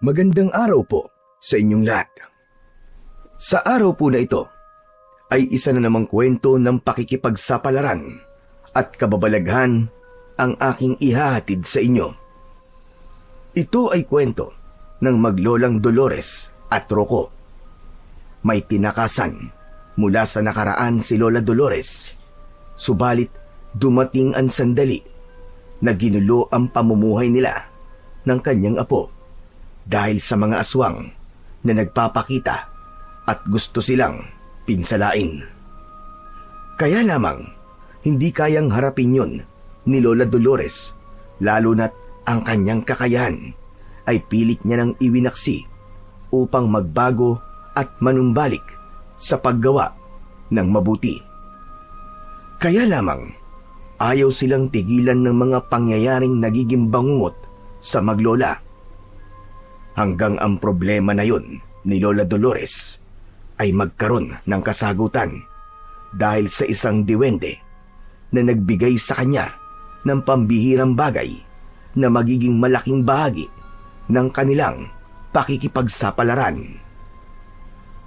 Magandang araw po sa inyong lahat. Sa araw po na ito ay isa na namang kwento ng pakikipagsapalaran at kababalaghan ang aking ihahatid sa inyo. Ito ay kwento ng maglolang Dolores at Rocco. May tinakasan mula sa nakaraan si Lola Dolores, subalit dumating ang sandali na ginulo ang pamumuhay nila ng kanyang apo dahil sa mga aswang na nagpapakita at gusto silang pinsalain. Kaya lamang, hindi kayang harapin yun ni Lola Dolores, lalo na't ang kanyang kakayahan ay pilit niya nang iwinaksi upang magbago at manumbalik sa paggawa ng mabuti. Kaya lamang, ayaw silang tigilan ng mga pangyayaring nagiging bangungot sa maglola. Hanggang ang problema na yon ni Lola Dolores ay magkaroon ng kasagutan dahil sa isang diwende na nagbigay sa kanya ng pambihirang bagay na magiging malaking bahagi ng kanilang pakikipagsapalaran.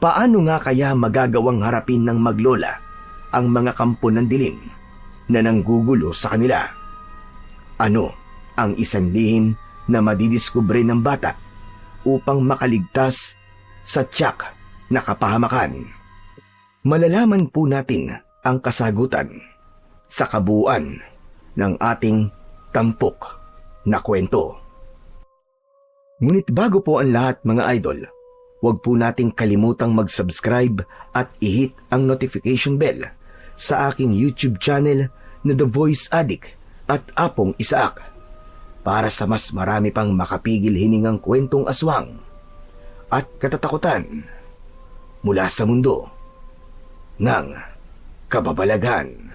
Paano nga kaya magagawang harapin ng maglola ang mga kampo ng dilim na nanggugulo sa kanila? Ano ang isang lihim na madidiskubre ng bata upang makaligtas sa tiyak na kapahamakan? Malalaman po natin ang kasagutan sa kabuuan ng ating tampok na kwento. Ngunit bago po ang lahat, mga idol, huwag po nating kalimutang mag-subscribe at i-hit ang notification bell sa aking YouTube channel na The Voice Addict at Apong Isaak para sa mas marami pang makapigil hiningang kwentong aswang at katatakutan mula sa mundo ng kababalaghan.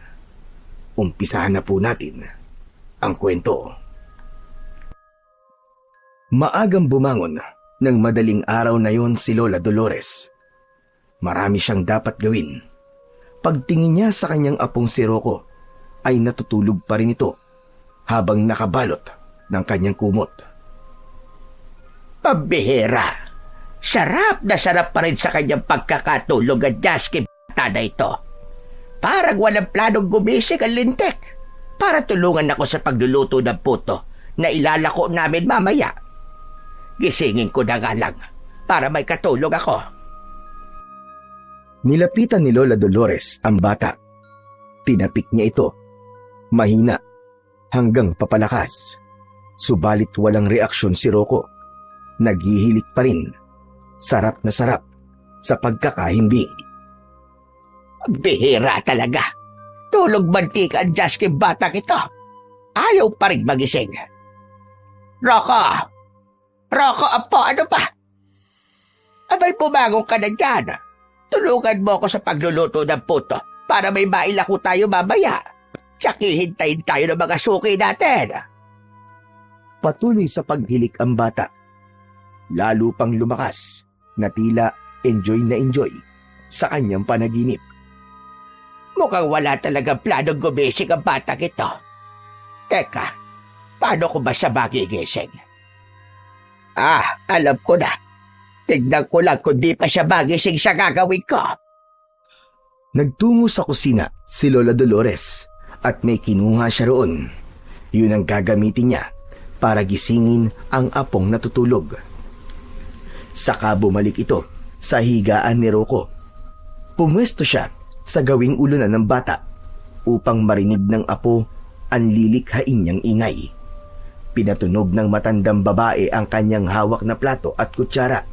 Umpisahan na po natin ang kwento. Maagang bumangon ng madaling araw na yon si Lola Dolores. Marami siyang dapat gawin. Pagtingin niya sa kanyang apong si Rocco, ay natutulog pa rin ito habang nakabalot ng kanyang kumot. Pambihira! Sarap na sarap pa rin sa kanyang pagkakatulog ang Jasky na ito. Parang walang planong gumising ang lintik para tulungan ako sa pagluluto ng puto na ilalako namin mamaya. Gisingin ko na nga lang para may katulog ako. Nilapitan ni Lola Dolores ang bata. Tinapik niya ito. Mahina hanggang papalakas. Subalit walang reaksyon si Rocco. Naghihilik pa rin. Sarap na sarap sa pagkakahimbing. Bihira talaga. Tulog mantika ang Jasky batang ito. Ayaw pa rin magising. Rocco! Rocco, apo, ano ba? Abay, bumangon ka na dyan. Tulungan mo ako sa pagluluto ng puto para may mailako tayo mamaya. Tsaka hintayin tayo ng mga suki natin. Patuloy sa paghilik ang bata. Lalo pang lumakas na tila enjoy na enjoy sa kanyang panaginip. Mukhang wala talagang planong gumising ang batang ito. Teka, paano ko ba siya magigising? Alam ko na. Tignan ko lang kung di pa siya magising sa gagawin ko. Nagtungo sa kusina si Lola Dolores at may kinuha siya roon. Yun ang gagamitin niya para gisingin ang apong natutulog. Saka bumalik ito sa higaan ni Rocco. Pumwesto siya sa gawing ulunan ng bata upang marinig ng apo ang lilikhain niyang ingay. Pinatunog ng matandang babae ang kanyang hawak na plato at kutsara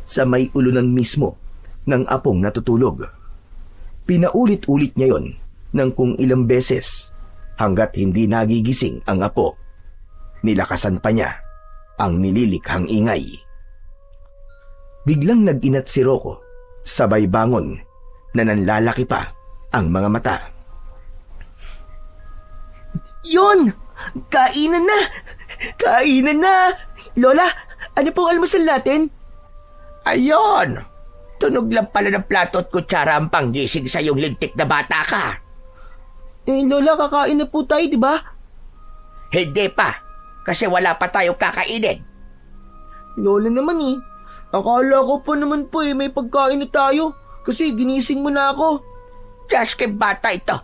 sa may ulunan mismo ng apong natutulog. Pinaulit-ulit niya yon ng kung ilang beses hanggat hindi nagigising ang apo. Nilakasan pa niya ang nililikhang ingay. Biglang nag-inat si Rocco, sabay bangon na nanlalaki pa ang mga mata. Yon! Kainan na! Kainan na! Lola, ano pong almusal natin? Ayon! Tunog lang pala ng plato at kutsara ang panggising sa iyong lintik na bata ka. Lola, kakain na po tayo, di ba? Hindi pa, kasi wala pa tayong kakainin. Lola naman eh. Akala ko pa naman po may pagkain na tayo. Kasi ginising mo na ako. Jaske bata ito.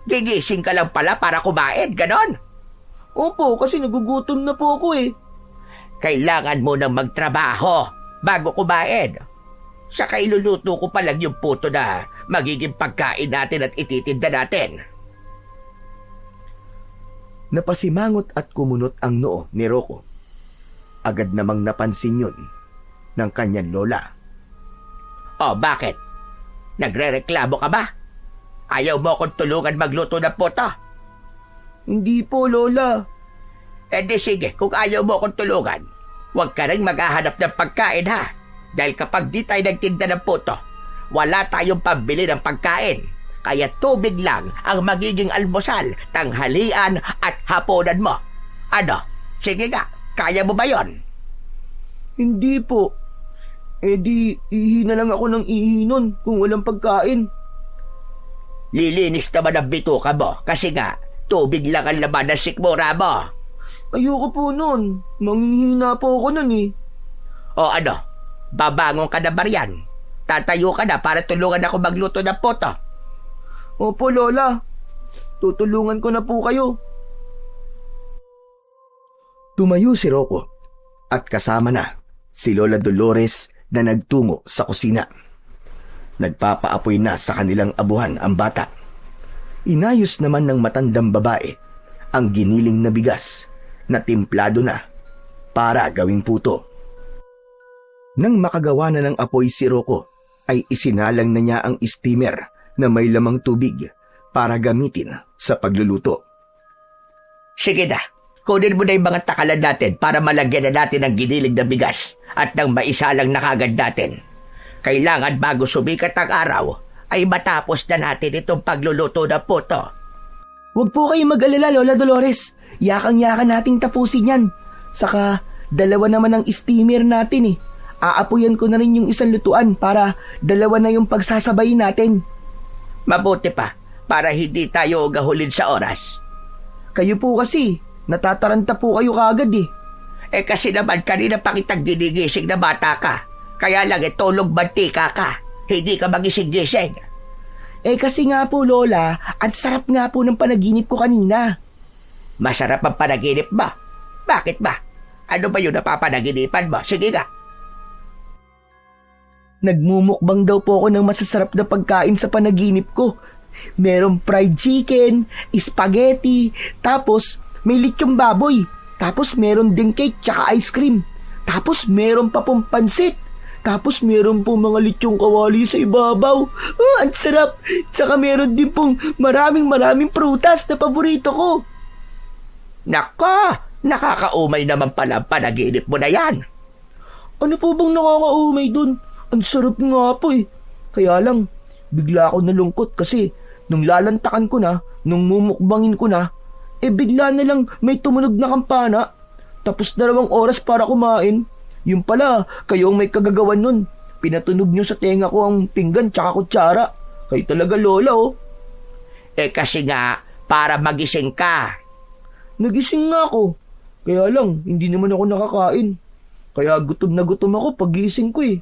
Gigising ka lang pala para kumain, ganon? Opo, kasi nagugutom na po ako eh. Kailangan mo nang magtrabaho bago kumain. Saka iluluto ko pa lang yung puto na magiging pagkain natin at ititinda natin. Napasimangot at kumunot ang noo ni Rocco. Agad namang napansin yun ng kanyang lola. O bakit? Nagrereklamo ka ba? Ayaw mo akong tulungan magluto ng puto? Hindi po, Lola. Eh di sige, kung ayaw mo akong tulungan, huwag ka rin maghahanap ng pagkain ha. Dahil kapag di tayo nagtinda ng puto, wala tayong pambili ng pagkain. Kaya tubig lang ang magiging almusal, tanghalian at hapunan mo. Ano? Sige nga, kaya mo ba yon? Hindi po. Eh di, ihi na lang ako ng ihi nun kung walang pagkain. Lilinis naman ang bituka mo kasi nga, tubig lang ang laman ng sikmura mo. Ayoko po nun. Manghihina po ako nun eh. O ano? Babangon ka na ba riyan? Tatayo ka na para tulungan ako magluto ng puto. Opo, Lola. Tutulungan ko na po kayo. Tumayo si Rocco at kasama na si Lola Dolores na nagtungo sa kusina. Nagpapaapoy na sa kanilang abuhan ang bata. Inayos naman ng matandang babae ang giniling na bigas na timplado na para gawing puto. Nang makagawa na ng apoy si Rocco, ay isinalang na niya ang steamer na may lamang tubig para gamitin sa pagluluto. Sige na, kunin mo na yung mga takalan natin para malagyan na natin ang giniling na bigas at nang maisalang na kagad natin. Kailangan bago sumikat ang araw, ay matapos na natin itong pagluluto ng puto. Huwag po kayong mag-alala, Lola Dolores. Yakang-yakan nating tapusin yan. Saka, dalawa naman ang steamer natin eh. Aapuyan ko na rin yung isang lutuan para dalawa na yung pagsasabayin natin. Mabuti pa, para hindi tayo gahulin sa oras. Kayo po kasi, natataranta po kayo kaagad eh. Eh kasi naman kanina pa kitang ginigising na bata ka. Kaya lang tulog mantika ka. Hindi ka magising-gising. Eh kasi nga po, Lola, ang sarap nga po ng panaginip ko kanina. Masarap ang panaginip ba? Bakit ba? Ano ba yung napapanaginipan mo? Sige nga. Nagmumukbang daw po ako ng masasarap na pagkain sa panaginip ko. Merong fried chicken, spaghetti, tapos may lechong baboy, tapos meron ding cake tsaka ice cream, tapos meron pa pong pansit, tapos meron pong mga lechong kawali sa ibabaw. Ang sarap! Tsaka meron din pong maraming prutas na paborito ko. Nako! Nakakaumay naman pala ang panaginip mo na yan. Ano po bang nakakaumay dun? Ang sarap nga po eh. Kaya lang, bigla ako nalungkot kasi nung lalantakan ko na, nung mumukbangin ko na, bigla na lang may tumunog na kampana. Tapos 2 oras para kumain. Yung pala, kayo ang may kagagawan nun. Pinatunog nyo sa tenga ko ang pinggan tsaka kutsara. Kayo talaga, Lola oh. Kasi nga, para magising ka. Nagising nga ako. Kaya lang, hindi naman ako nakakain. Kaya gutom na gutom ako pagising ko eh.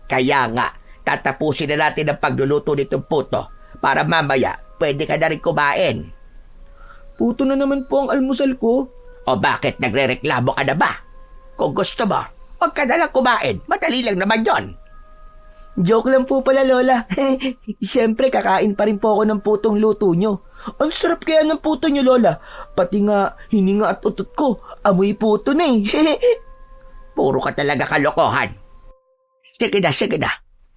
Kaya nga, tatapusin na natin ang pagluluto nitong puto para mamaya pwede ka na rin kumain. Puto na naman po ang almusal ko. O bakit nagrereklamo ka na ba? Kung gusto mo, huwag ka na lang kumain. Madali lang naman yon. Joke lang po pala, Lola. Siyempre, kakain pa rin po ako ng putong luto nyo. Ang sarap kaya ng puto nyo, Lola. Pati nga, hininga at utot ko, amoy puto na eh. Puro ka talaga kalokohan. Sige na.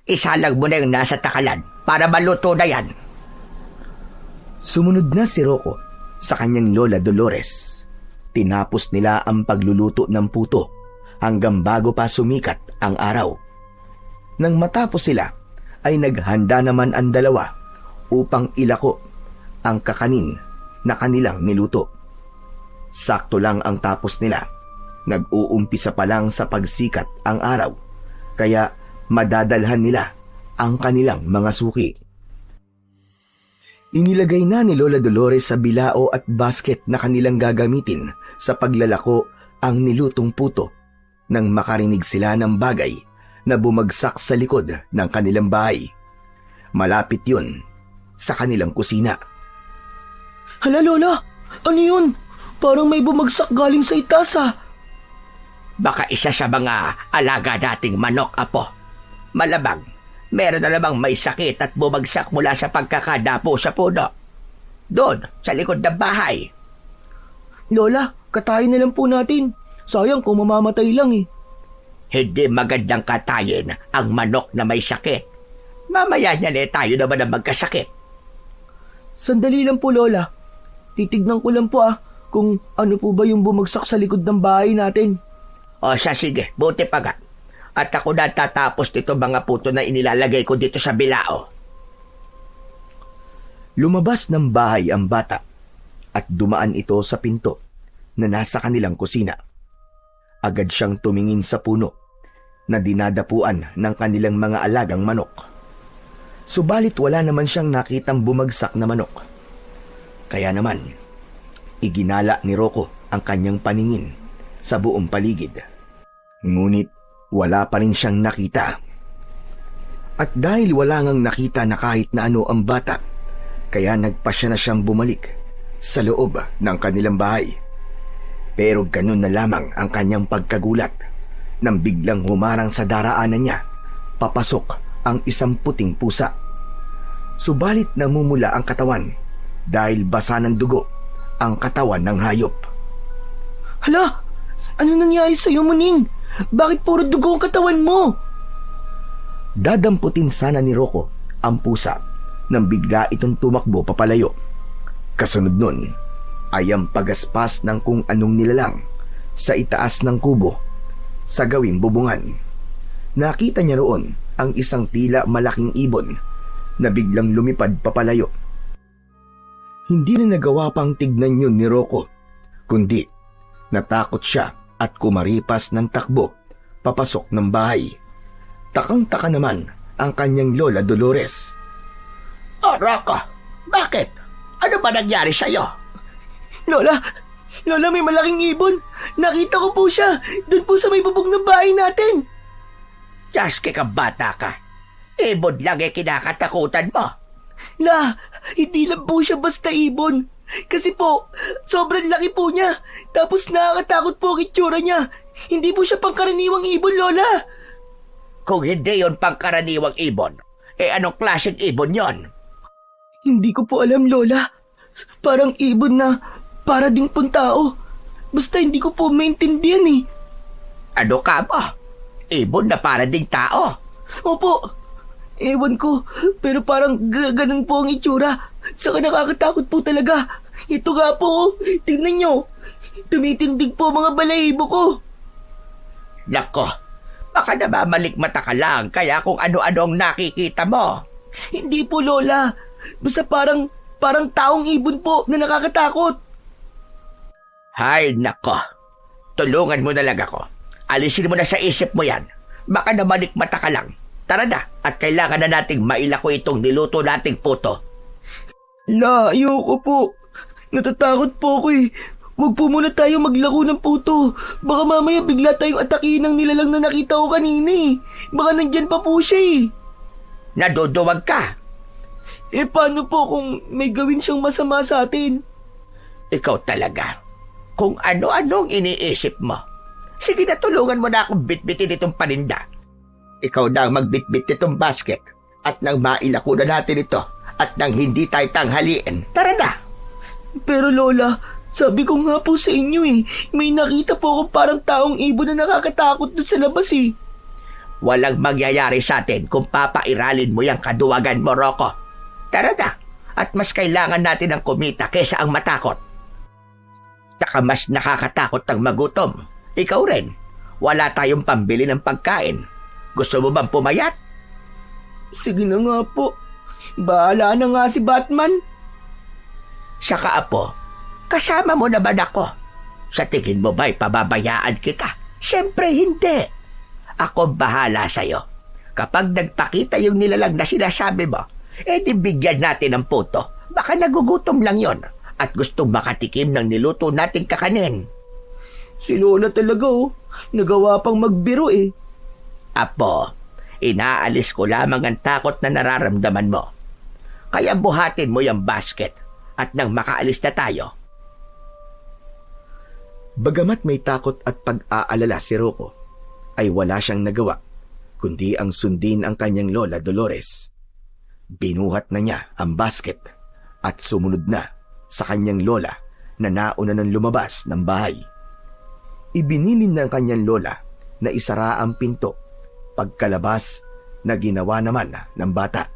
Isalang mo na yung nasa takalan para maluto na yan. Sumunod na si Rocco sa kanyang Lola Dolores. Tinapos nila ang pagluluto ng puto hanggang bago pa sumikat ang araw. Nang matapos sila, ay naghanda naman ang dalawa upang ilako ang kakanin na kanilang niluto. Sakto lang ang tapos nila. Nag-uumpisa pa lang sa pagsikat ang araw, kaya madadalhan nila ang kanilang mga suki. Inilagay na ni Lola Dolores sa bilao at basket na kanilang gagamitin sa paglalako ang nilutong puto nang makarinig sila ng bagay na bumagsak sa likod ng kanilang bahay. Malapit yun sa kanilang kusina. Hala Lola, ano yun? Parang may bumagsak galing sa itaas ah. Baka isa sa mga alaga nating manok, Apo. Malabang, meron na namang may sakit at bumagsak mula sa pagkakadapo sa puno. Doon, sa likod ng bahay. Lola, katayin na lang po natin. Sayang kung mamamatay lang eh. Hindi magandang katayin ang manok na may sakit. Mamaya niyan tayo naman ang magkasakit. Sandali lang po Lola. Titignan ko lang po kung ano po ba yung bumagsak sa likod ng bahay natin. O sige, buti pa nga. At ako na tatapos dito mga puto na inilalagay ko dito sa bilao. Lumabas ng bahay ang bata at dumaan ito sa pinto na nasa kanilang kusina. Agad siyang tumingin sa puno na dinadapuan ng kanilang mga alagang manok. Subalit wala naman siyang nakitang bumagsak na manok. Kaya naman, iginala ni Rocco ang kanyang paningin sa buong paligid. Ngunit wala pa rin siyang nakita. At dahil wala ngang nakita na kahit na ano ang bata, kaya nagpasya na siyang bumalik sa loob ng kanilang bahay. Pero ganun na lamang ang kanyang pagkagulat nang biglang humarang sa daraanan niya papasok ang isang puting pusa. Subalit namumula ang katawan dahil basa ng dugo ang katawan ng hayop. Hala, ano nangyari sa'yo Muning? Bakit puro dugo ang katawan mo? Dadamputin sana ni Rocco ang pusa nang bigla itong tumakbo papalayo. Kasunod nun ay ang pagaspas ng kung anong nilalang sa itaas ng kubo sa gawing bubungan. Nakita niya roon ang isang tila malaking ibon na biglang lumipad papalayo. Hindi na nagawa pang tignan yun ni Rocco, kundi natakot siya at kumaripas ng takbo papasok ng bahay. Takang-taka naman ang kanyang lola Dolores. Oh, Rocco, bakit? Ano ba nangyari sa'yo? Lola, may malaking ibon. Nakita ko po siya doon po sa may bubong ng bahay natin. Jaske ka bata ka. Ibon lang kinakatakutan mo. La, hindi lang po siya basta ibon. Kasi po, sobrang laki po niya. Tapos nakakatakot po ang itsura niya. Hindi po siya pangkaraniwang ibon, Lola. Kung hindi yon pangkaraniwang ibon, anong klaseng ibon yon? Hindi ko po alam, Lola. Parang ibon na para ding pong tao. Basta hindi ko po maintindihan eh. Ano ka mo? Ibon na para ding tao? Opo. Ewan ko, pero parang ganun po ang itsura. Saka nakakatakot po talaga. Ito nga po, tingnan nyo. Tumitindig po mga balahibo ko. Nako, baka namamalikmata ka lang kaya kung ano-ano ang nakikita mo. Hindi po, Lola. Basta parang taong ibon po na nakakatakot. Hay nako, tulungan mo na lang ako. Alisin mo na sa isip mo yan. Baka namalikmata ka lang. Tara na, at kailangan na nating mailako itong niluto nating puto. La, ayoko po. Natatakot po ako eh. Huwag po muna tayo maglako ng puto. Baka mamaya bigla tayong atakihin ng nilalang na nakita ko kanina eh. Baka nandyan pa po siya eh. Naduduwag ka. Paano po kung may gawin siyang masama sa atin? Ikaw talaga. Kung ano-anong iniisip mo. Sige na, tulungan mo na akong bitbitin itong paninda. Ikaw na ang magbitbit nitong basket at nang mailako na natin ito at nang hindi tayo tanghaliin. Tara na! Pero Lola, sabi ko nga po sa inyo eh, may nakita po akong parang taong ibon na nakakatakot dun sa labas eh. Walang mangyayari sa atin kung papairalin mo yung kaduwagan mo, Rocco. Tara na! At mas kailangan natin ang kumita kesa ang matakot. Saka mas nakakatakot ang magutom. Ikaw rin. Wala tayong pambili ng pagkain. Gusto mo bang pumayat? Sige na nga po. Bahala na nga si Batman. Saka Apo, kasama mo naman ako. Sa tingin mo ba'y pababayaan kita? Siyempre hindi. Ako bahala sa'yo. Kapag nagpakita yung nilalang na sinasabi mo, di bigyan natin ng puto. Baka nagugutom lang yon at gustong makatikim ng niluto nating kakanin. Si Lola talaga nagawa pang magbiro eh. Apo, inaalis ko lamang ang takot na nararamdaman mo. Kaya buhatin mo yung basket at nang makaalis na tayo. Bagamat may takot at pag-aalala si Rocco, ay wala siyang nagawa, kundi ang sundin ang kanyang lola Dolores. Binuhat na niya ang basket at sumunod na sa kanyang lola na nauna ng lumabas ng bahay. Ibinilin ng kanyang lola na isara ang pinto, pagkalabas na ginawa naman ng bata.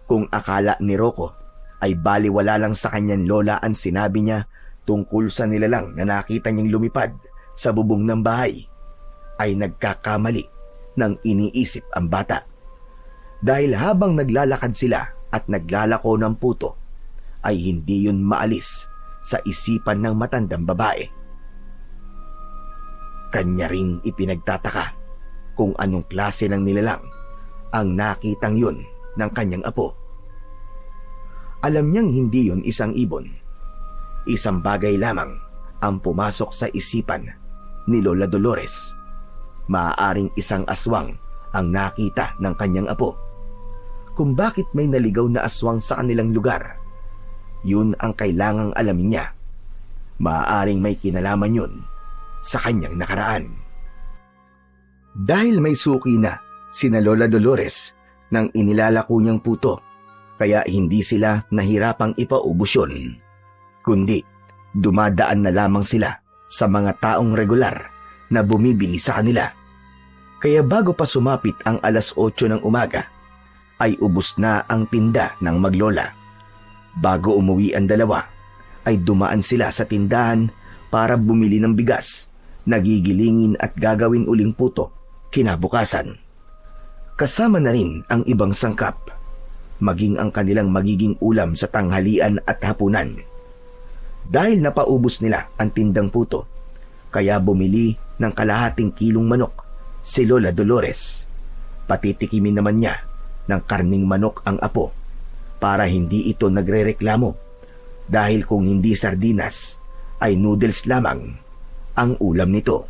Kung akala ni Rocco ay baliwala lang sa kanyang lola ang sinabi niya tungkol sa nilalang na nakita niyang lumipad sa bubong ng bahay, ay nagkakamali ng iniisip ang bata. Dahil habang naglalakad sila at naglalako ng puto, ay hindi yun maalis sa isipan ng matandang babae. Kanya ring ipinagtataka kung anong klase ng nilalang ang nakitang yun ng kanyang apo. Alam niyang hindi yun isang ibon. Isang bagay lamang ang pumasok sa isipan ni Lola Dolores. Maaaring isang aswang ang nakita ng kanyang apo. Kung bakit may naligaw na aswang sa kanilang lugar, yun ang kailangang alamin niya. Maaaring may kinalaman yun sa kanyang nakaraan. Dahil may suki na sina Lola Dolores nang inilalako niyang puto, kaya hindi sila nahirapang ipaubos yun, kundi dumadaan na lamang sila sa mga taong regular na bumibili sa kanila. Kaya bago pa sumapit ang 8:00 ng umaga, ay ubos na ang tinda ng maglola. Bago umuwi ang dalawa, ay dumaan sila sa tindahan para bumili ng bigas, nagigilingin at gagawin uling puto kinabukasan. Kasama na rin ang ibang sangkap, maging ang kanilang magiging ulam sa tanghalian at hapunan. Dahil napaubos nila ang tindang puto, kaya bumili ng kalahating kilong manok si Lola Dolores. Patitikimin naman niya ng karning manok ang apo para hindi ito nagrereklamo, dahil kung hindi sardinas ay noodles lamang ang ulam nito.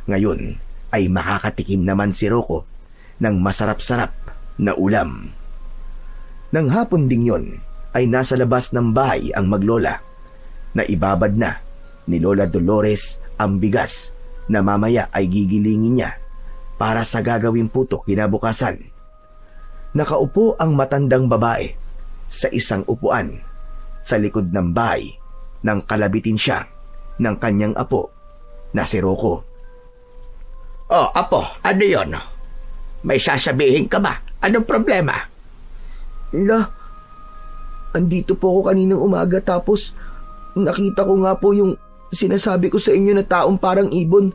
Ngayon ay makakatikim naman si Rocco ng masarap-sarap na ulam. Nang hapon ding yon ay nasa labas ng bahay ang maglola na ibabad na ni Lola Dolores ang bigas na mamaya ay gigilingin niya para sa gagawing puto kinabukasan. Nakaupo ang matandang babae sa isang upuan sa likod ng bahay nang kalabitin siya ng kanyang apo na si Rocco. Oh, apo, ano yon? May sasabihin ka ba? Anong problema? La, andito po ako kaninang umaga tapos nakita ko nga po yung sinasabi ko sa inyo na taong parang ibon.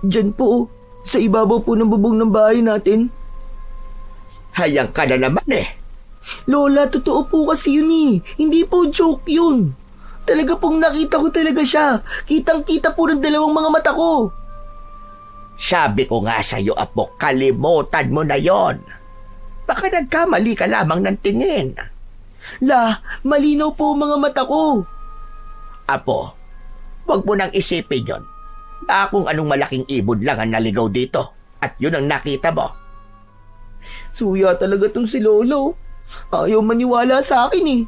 Diyan po, sa ibabaw po ng bubong ng bahay natin. Hayang ka na naman eh. Lola, totoo po kasi yun eh. Hindi po joke yun. Talaga pong nakita ko talaga siya. Kitang-kita po ng dalawang mga mata ko. Sabi ko nga sa'yo, apo, kalimutan mo na yon. Baka nagkamali ka lamang ng tingin. La, malinaw po ang mga mata ko. Apo, wag mo nang isipin yon. Kung anong malaking ibon lang ang naligaw dito at yun ang nakita mo. Suya talaga tong si Lolo. Ayaw maniwala sa akin eh.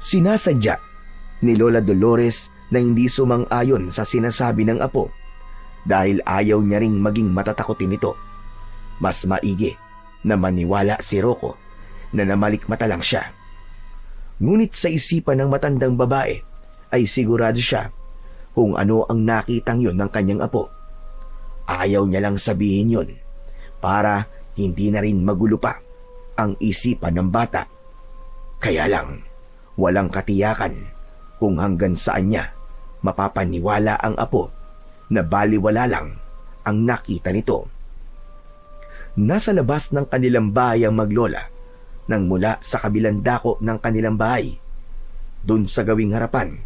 Sinasadya ni Lola Dolores na hindi sumang-ayon sa sinasabi ng apo dahil ayaw niya ring maging matatakotin ito. Mas maigi na maniwala si Rocco na namalikmata lang siya. Ngunit sa isipan ng matandang babae ay sigurado siya kung ano ang nakitang yun ng kanyang apo. Ayaw niya lang sabihin yun para hindi na rin magulo pa ang isipan ng bata. Kaya lang, walang katiyakan kung hanggang saan niya mapapaniwala ang apo na baliwala lang ang nakita nito. Nasa labas ng kanilang bahay ang maglola nang mula sa kabilang dako ng kanilang bahay. Doon sa gawing harapan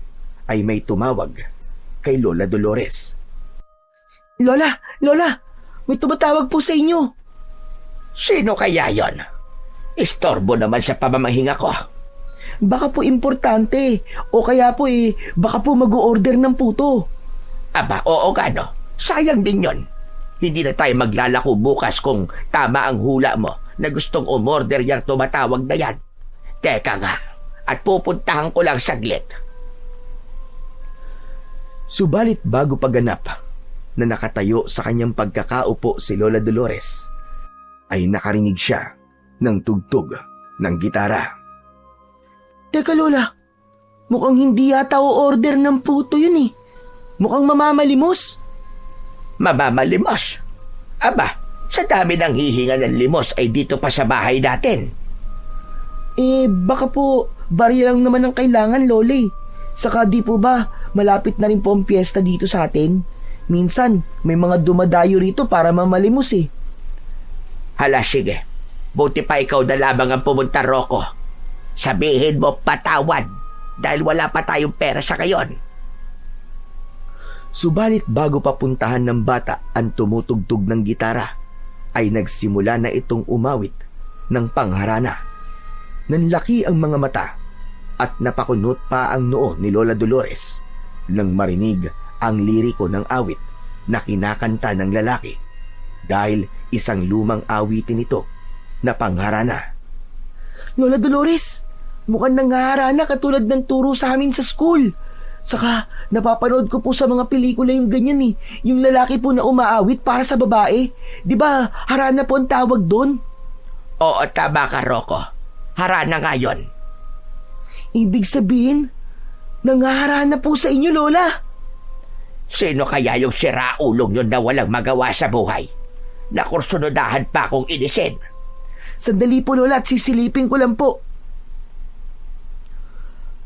ay may tumawag kay Lola Dolores. Lola, may tumatawag po sa inyo. Sino kaya yon? Istorbo naman sa pamamahinga ko. Baka po importante. O kaya po baka po mag-order ng puto. Aba, oo nga no. Sayang din yon. Hindi na tayo maglalako bukas kung tama ang hula mo na gustong umorder yung tumatawag na yan. Teka nga, at pupuntahan ko lang saglit. Subalit bago paganap na nakatayo sa kanyang pagkakaupo si Lola Dolores, ay nakarinig siya ng tugtog ng gitara. Teka Lola, mukhang hindi yata o-order ng puto yun eh. Mukhang mamamalimos. Mamamalimos? Aba, sa dami ng hihinga ng limos ay dito pa sa bahay natin. Baka po barya lang naman ang kailangan, Lola eh. Saka di po ba, malapit na rin po ang piyesta dito sa atin. Minsan, may mga dumadayo rito para mamalimos eh. Hala, sige. Buti pa ikaw na lamang ang pumunta, Rocco. Sabihin mo patawad dahil wala pa tayong pera sa ngayon. Subalit bago papuntahan ng bata ang tumutugtog ng gitara, ay nagsimula na itong umawit ng pangharana. Nanlaki ang mga mata at napakunot pa ang noo ni Lola Dolores nang marinig ang liriko ng awit na kinakanta ng lalaki dahil isang lumang awitin ito na pangharana. Lola Dolores, mukhang nangaharana katulad ng turo sa amin sa school. Saka, napapanood ko po sa mga pelikula yung ganyan eh. Yung lalaki po na umaawit para sa babae. Di ba, harana po ang tawag doon? Oo, tama ka, Rocco. Harana nga yun. Ibig sabihin, nangaharana po sa inyo, Lola. Sino kaya yung siraulong yun na walang magawa sa buhay? Nakursunodahan pa akong inisin. Sandali po, Lola, at sisilipin ko lang po.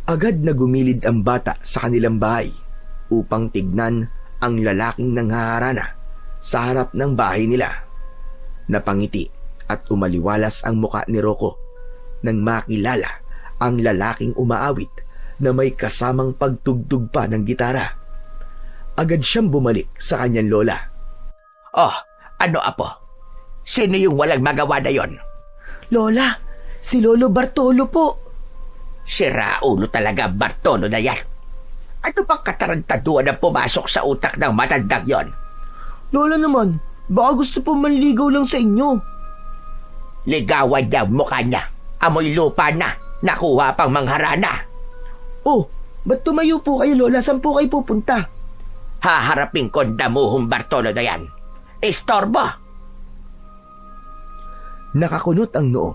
Agad na gumilid ang bata sa kanilang bahay upang tignan ang lalaking nanghaharana sa harap ng bahay nila. Napangiti at umaliwalas ang muka ni Rocco nang makilala ang lalaking umaawit na may kasamang pagtugtog pa ng gitara. Agad siyang bumalik sa kanyang lola. Oh, ano apo? Sino yung walang magawa na yon? Lola, si Lolo Bartolo po. Siraulo talaga Bartolo na yan. Ano bang katarantaduan na pumasok sa utak ng matandang yon? Lola naman, baka gusto po manligaw lang sa inyo. Ligawan niya mukha niya. Amoy lupa na. Nakuha pang mangharana. Oh, ba't tumayo po kayo, Lola? Saan po kayo pupunta? Haharapin ko damuhong Bartolo na yan. Istorbo! Nakakunot ang noo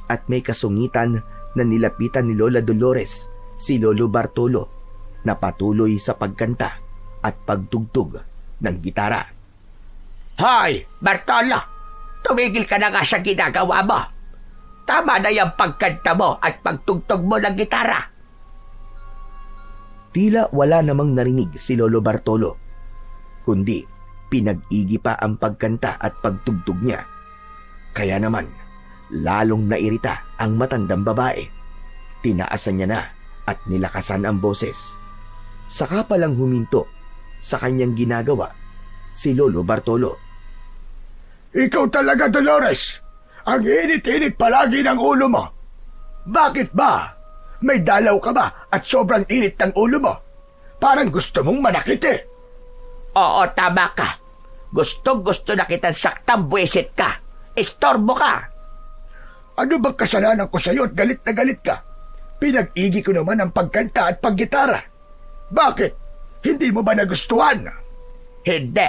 at may kasungitan na nilapitan ni Lola Dolores si Lolo Bartolo na patuloy sa pagkanta at pagtugtog ng gitara. Hoy, Bartolo! Tumigil ka na nga sa ginagawa mo. Tama na yung pagkanta mo at pagtugtog mo ng gitara. Tila wala namang narinig si Lolo Bartolo, kundi pinag-igi pa ang pagkanta at pagtugtog niya. Kaya naman, lalong nairita ang matandang babae. Tinaasan niya na at nilakasan ang boses. Saka palang huminto sa kanyang ginagawa si Lolo Bartolo. Ikaw talaga, Dolores. Ang init-init palagi ng ulo mo. Bakit ba? May dalaw ka ba at sobrang init ng ulo mo? Parang gusto mong manakit eh. Oo, tama ka. Gusto na kitang saktang buwisit ka. Istorbo ka. Ano bang kasalanan ko sa'yo at galit na galit ka? Pinag-igi ko naman ang pagkanta at paggitara. Bakit? Hindi mo ba nagustuhan? Hindi.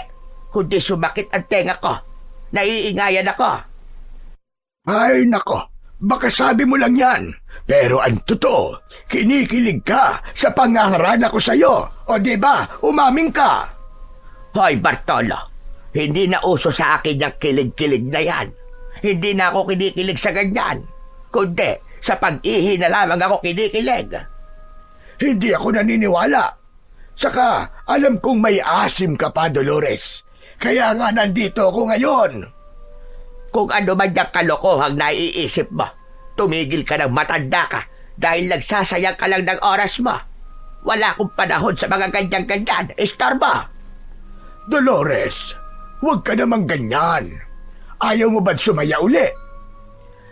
Kundi sumakit ang tenga ko. Naiingayan ako. Ay, nako. Baka sabi mo lang yan. Pero ang totoo, kinikilig ka sa pangangarana ko sa'yo. O diba, umaming ka. Hoy, Bartolo. Hindi na uso sa akin yung kilig-kilig na yan. Hindi na ako kinikilig sa ganyan. Kundi, sa pag-ihi na lamang ako kinikilig. Hindi ako naniniwala. Saka, alam kong may asim ka pa, Dolores. Kaya nga nandito ako ngayon. Kung ano man yung kalokohang naiisip mo, tumigil ka ng matanda ka dahil nagsasayang ka lang ng oras mo. Wala akong panahon sa mga ganyan-ganyan. Istorbo! Dolores, huwag ka namang ganyan. Ayaw mo ba't sumaya uli?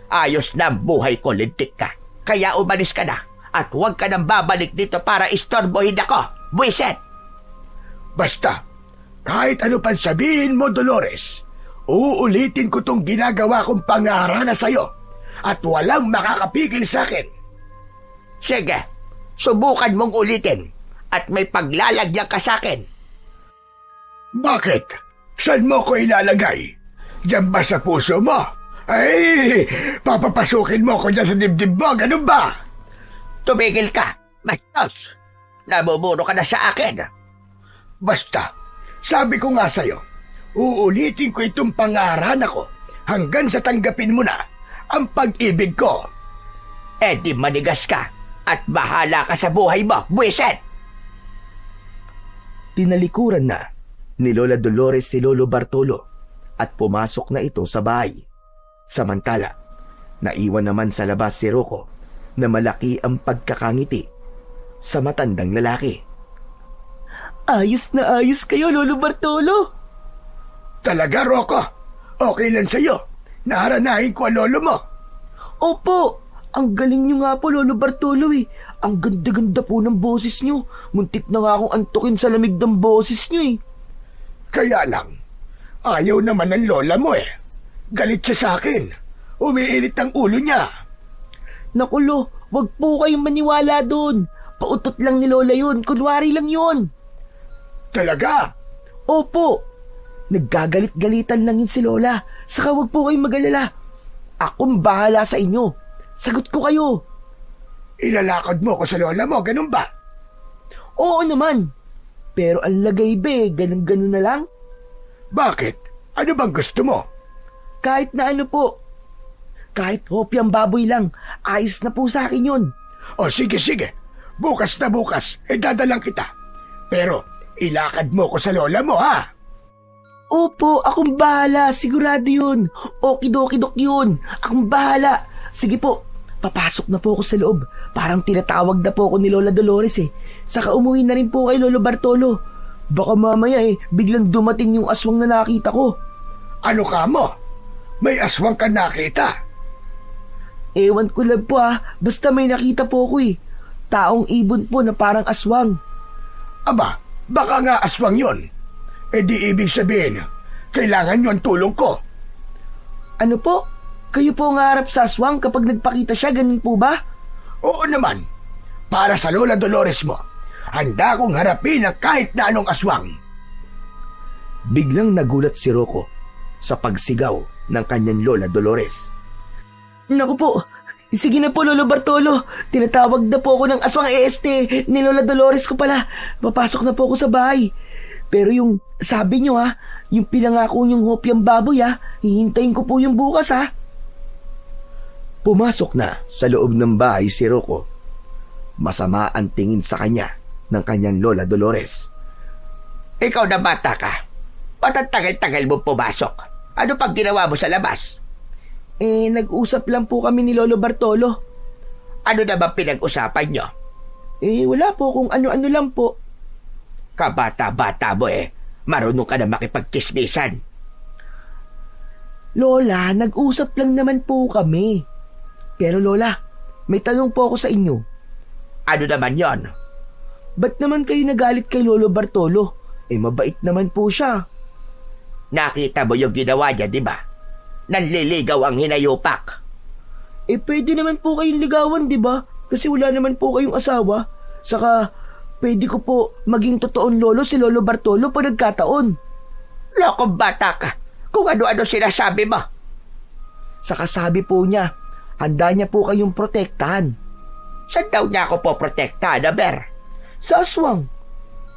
Ayos na ang buhay ko, lintik ka. Kaya umalis ka na. At huwag ka nang babalik dito para istorbohin ako, buwiset! Basta, kahit ano pang sabihin mo, Dolores, uulitin ko tong ginagawa kong pangarana sa'yo at walang makakapigil sa akin. Sige, subukan mong ulitin at may paglalagyan ka sa akin. Bakit? Saan mo ko ilalagay? Diyan ba sa puso mo? Ay, papapasukin mo ko dyan sa dibdib mo, ganun ba? Tumigil ka, bastos! Nabuburo ka na sa akin. Basta, sabi ko nga sa'yo, uulitin ko itong pangarana ko hanggang sa tanggapin mo na ang pag-ibig ko. Eh di manigas ka at bahala ka sa buhay mo, buwiset! Tinalikuran na ni Lola Dolores si Lolo Bartolo at pumasok na ito sa bahay. Samantala, naiwan naman sa labas si Rocco na malaki ang pagkakangiti sa matandang lalaki. Ayos na ayos kayo, Lolo Bartolo. Talaga, Rocco? Okay lang sa'yo. Naharanahin ko ang lolo mo. Opo, ang galing nyo nga po, Lolo Bartolo eh. Ang ganda-ganda po ng boses nyo. Muntik na nga akong antukin sa lamig ng boses nyo eh. Kaya lang, ayaw naman ng lola mo eh. Galit siya sa akin. Umiinit ang ulo niya. Naku lo, wag po kayong maniwala doon. Pautot lang ni Lola yun, kunwari lang yun. Talaga? Opo, naggagalit-galitan lang yun si Lola. Saka wag po kayong mag-alala. Akong bahala sa inyo. Sagot ko kayo. Ilalakad mo ko sa lola mo, ganun ba? Oo naman. Pero ang lagay be, ganun-ganun na lang. Bakit? Ano bang gusto mo? Kahit na ano po. Kahit hopyang baboy lang, ayos na po sa akin yun. O sige, sige. Bukas na bukas, dadalang kita. Pero, ilakad mo ko sa lola mo, ha? Opo, akong bahala. Sigurado yun. Okidokidok yun. Akong bahala. Sige po, papasok na po ako sa loob. Parang tinatawag na po ako ni Lola Dolores eh. Saka umuwi na rin po kay Lolo Bartolo. Baka mamaya biglang dumating yung aswang na nakita ko. Ano ka mo? May aswang ka nakita? Ewan ko lang po basta may nakita po ko eh. Taong ibon po na parang aswang. Aba, baka nga aswang yon. Di ibig sabihin, kailangan yon tulong ko. Ano po? Kayo po ang harap sa aswang kapag nagpakita siya, ganun po ba? Oo naman. Para sa Lola Dolores mo, handa akong harapin ang kahit na anong aswang. Biglang nagulat si Rocco sa pagsigaw ng kanyang Lola Dolores. Naku po, sige na po Lolo Bartolo. Tinatawag na po ako ng aswang ni Lola Dolores ko pala. Papasok na po ako sa bahay. Pero yung sabi nyo yung pinangako yung hopyang baboy hihintayin ko po yung bukas Pumasok na sa loob ng bahay si Rocco. Masama ang tingin sa kanya ng kanyang Lola Dolores. Ikaw na bata ka. Ba't ang tagal-tagal mo pumasok? Ano pag ginawa mo sa labas? Nag-usap lang po kami ni Lolo Bartolo. Ano na ba pinag-usapan nyo? Wala po kung ano-ano lang po. Kabata-bata mo marunong ka na makipagkismisan. Lola, nag-usap lang naman po kami. Pero Lola, may tanong po ako sa inyo. Ano naman yon? Ba't naman kayo nagalit kay Lolo Bartolo? Mabait naman po siya. Nakita mo yung ginawa niya, di ba? Nanliligaw ang hinayupak. Pwede naman po kayong ligawan, di ba? Kasi wala naman po kayong asawa. Saka, pwede ko po maging totoong lolo si Lolo Bartolo pag nagkataon. Lokong bata ka. Kung ano-ano sinasabi mo. Saka sabi po niya, handa niya po kayong protektahan. Saan daw niya ako po protektahan, Aber? Sa aswang.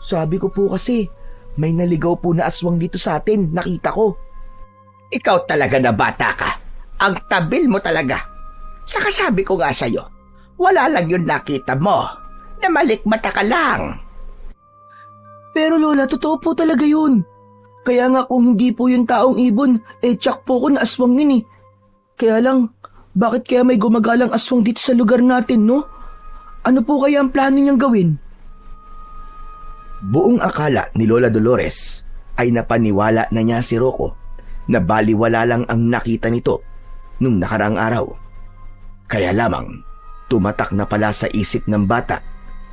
Sabi ko po kasi, may naligaw po na aswang dito sa atin, nakita ko. Ikaw talaga na bata ka. Ang tabil mo talaga. Saka sabi ko nga sa'yo, wala lang yun nakita mo. Na malikmata ka lang. Pero Lola, totoo po talaga yun. Kaya nga kung hindi po yung taong ibon, tsak po ko na aswang yun eh. Kaya lang, bakit kaya may gumagalang aswang dito sa lugar natin, no? Ano po kaya ang plano niyang gawin? Buong akala ni Lola Dolores ay napaniwala na niya si Rocco na baliwala lang ang nakita nito nung nakaraang araw. Kaya lamang, Tumatak na pala sa isip ng bata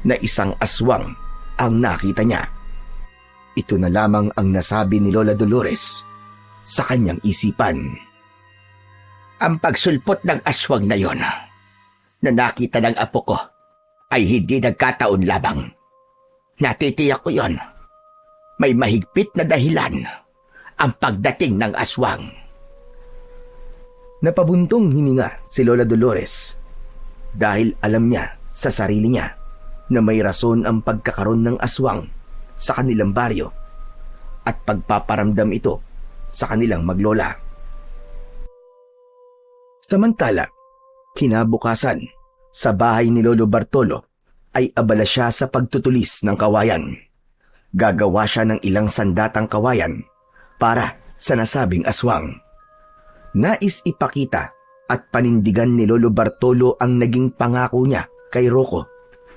na isang aswang ang nakita niya. Ito na lamang ang nasabi ni Lola Dolores sa kanyang isipan. Ang pagsulpot ng aswang na yon na nakita ng apo ko ay hindi nagkataon lamang. Natitiyak ko yon. May mahigpit na dahilan ang pagdating ng aswang. Napabuntong hininga si Lola Dolores dahil alam niya sa sarili niya na may rason ang pagkakaroon ng aswang sa kanilang baryo at pagpaparamdam ito sa kanilang maglola. Samantala, kinabukasan, sa bahay ni Lolo Bartolo ay abala siya sa pagtutulis ng kawayan. Gagawa siya ng ilang sandatang kawayan para sa nasabing aswang. Nais ipakita at panindigan ni Lolo Bartolo ang naging pangako niya kay Rocco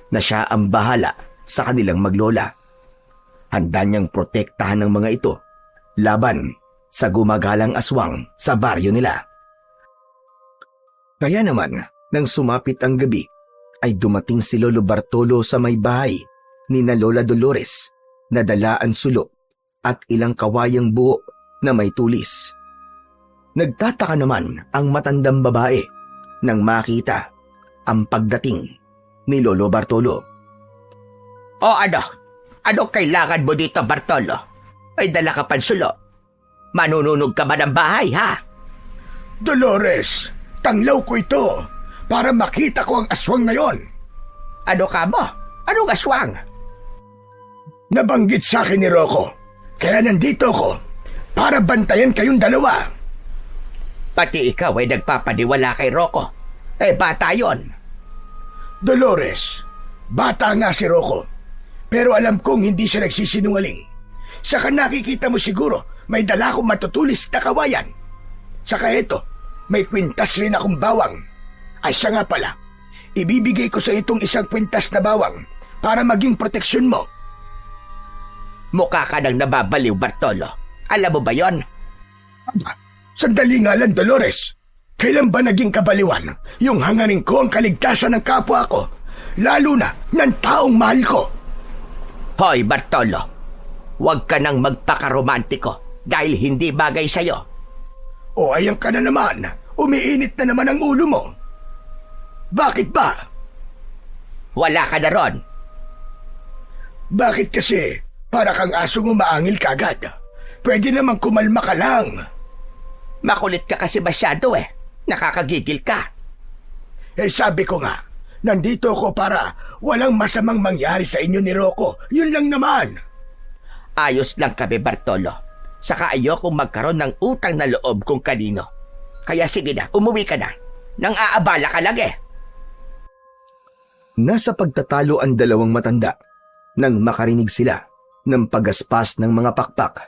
na siya ang bahala sa kanilang maglola. Handa niyang protektahan ng mga ito laban sa gumagalang aswang sa baryo nila. Kaya naman, nang sumapit ang gabi, ay dumating si Lolo Bartolo sa may bahay ni na Lola Dolores na dala ang sulo at ilang kawayang buo na may tulis. Nagtataka naman ang matandang babae nang makita ang pagdating ni Lolo Bartolo. O ano? Ano kailangan mo dito, Bartolo? Ay dala ka pansulo. Manununog ka ba ng bahay, ha? Dolores, tanglaw ko ito para makita ko ang aswang na yon. Ano ka mo? Anong aswang? Nabanggit sa akin ni Rocco, kaya nandito ako para bantayan kayong dalawa. Pati ikaw ay nagpapaniwala kay Rocco. Bata yon. Dolores, bata nga si Rocco, pero alam kong hindi siya nagsisinungaling. Saka nakikita mo siguro may dala akong matutulis na kawayan. Saka eto, may kwintas rin akong bawang. Ay siya nga pala, ibibigay ko sa itong isang kwintas na bawang para maging proteksyon mo. Mukha ka nang nababaliw, Bartolo. Alam mo ba yon? Sandali nga lang, Dolores. Kailan ba naging kabaliwan yung hangarin ko ang kaligtasan ng kapwa ko, lalo na ng taong mahal ko? Hoy, Bartolo. Huwag ka nang magpakaromantiko dahil hindi bagay sa'yo. O ayan ka na naman. Umiinit na naman ang ulo mo. Bakit ba? Wala ka na ron. Bakit kasi para kang asong umaangil kagad? Pwede namang kumalma ka lang. Makulit ka kasi masyado eh. Nakakagigil ka. Sabi ko nga, nandito ako para walang masamang mangyari sa inyo ni Rocco. Yun lang naman. Ayos lang kami, Bartolo. Saka ayokong magkaroon ng utang na loob kung kanino. Kaya sige na, umuwi ka na. Nang aabala ka lang eh. Nasa pagtatalo ang dalawang matanda nang makarinig sila ng pagaspas ng mga pakpak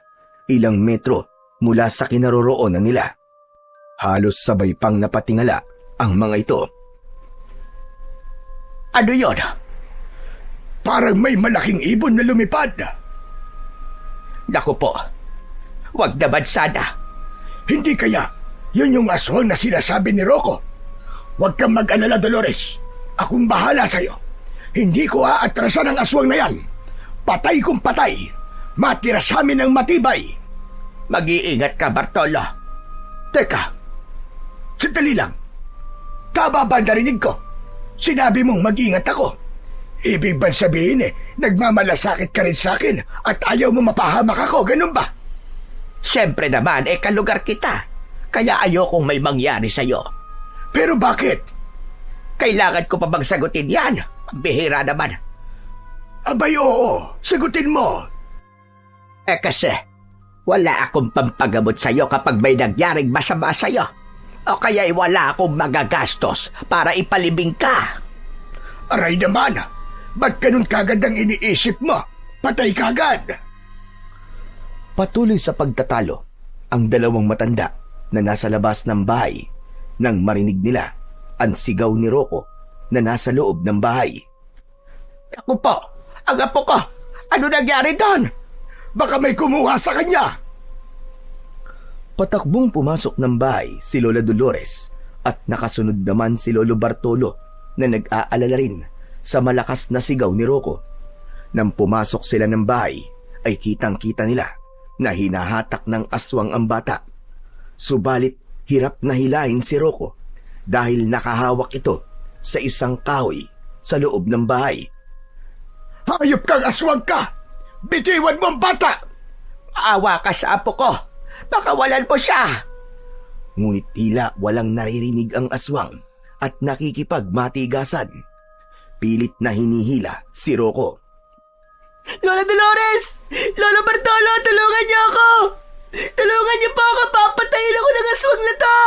ilang metro mula sa kinaroroonan nila. Halos sabay pang napatingala ang mga ito. Ano yon? Parang may malaking ibon na lumipad. Naku po, wag naman sana. Hindi kaya yun yung aswang na sinasabi ni Rocco? Huwag kang mag-alala, Dolores. Akong bahala sa'yo. Hindi ko aatrasan ang aswang na yan. Patay kung patay. Matira sa amin ang matibay. Mag-iingat ka, Bartolo. Teka, sandali lang. Tama ba narinig ko? Sinabi mong mag-ingat ako. Ibig ba sabihin nagmamalasakit ka rin sa akin at ayaw mo mapahamak ako, ganun ba? Siyempre naman, kalugar kita. Kaya ayokong may mangyari sa'yo. Pero bakit? Kailangan ko pa bang sagutin yan? Bihira naman. Abay oo, sagutin mo. Kasi, wala akong pampagamot sa'yo kapag may nangyaring masama sa'yo. O kaya'y wala akong magagastos para ipalibing ka. Aray naman, ba't ganun kagad ang iniisip mo? Patay kagad. Patuloy sa pagtatalo ang dalawang matanda na nasa labas ng bahay nang marinig nila ang sigaw ni Rocco na nasa loob ng bahay. Ako po, ang apo ko. Ano nangyari doon? Baka may kumuha sa kanya. Patakbong pumasok ng bahay si Lola Dolores at nakasunod naman si Lolo Bartolo na nag-aalala rin sa malakas na sigaw ni Rocco. Nang pumasok sila ng bahay, ay kitang-kita nila na hinahatak ng aswang ang bata. Subalit hirap na hilahin si Rocco dahil nakahawak ito sa isang kahoy sa loob ng bahay. Hayop kang aswang ka! Bitiwan mo ang bata! Maawa ka sa apo ko. Pakawalan mo siya. Ngunit tila walang naririnig ang aswang at nakikipagmatigasan. Pilit na hinihila si Rocco. Lola Dolores! Lola Bartolo, tulungan niyo ako! Tulungan niyo po ako! Papatayin ako ng aswang na to!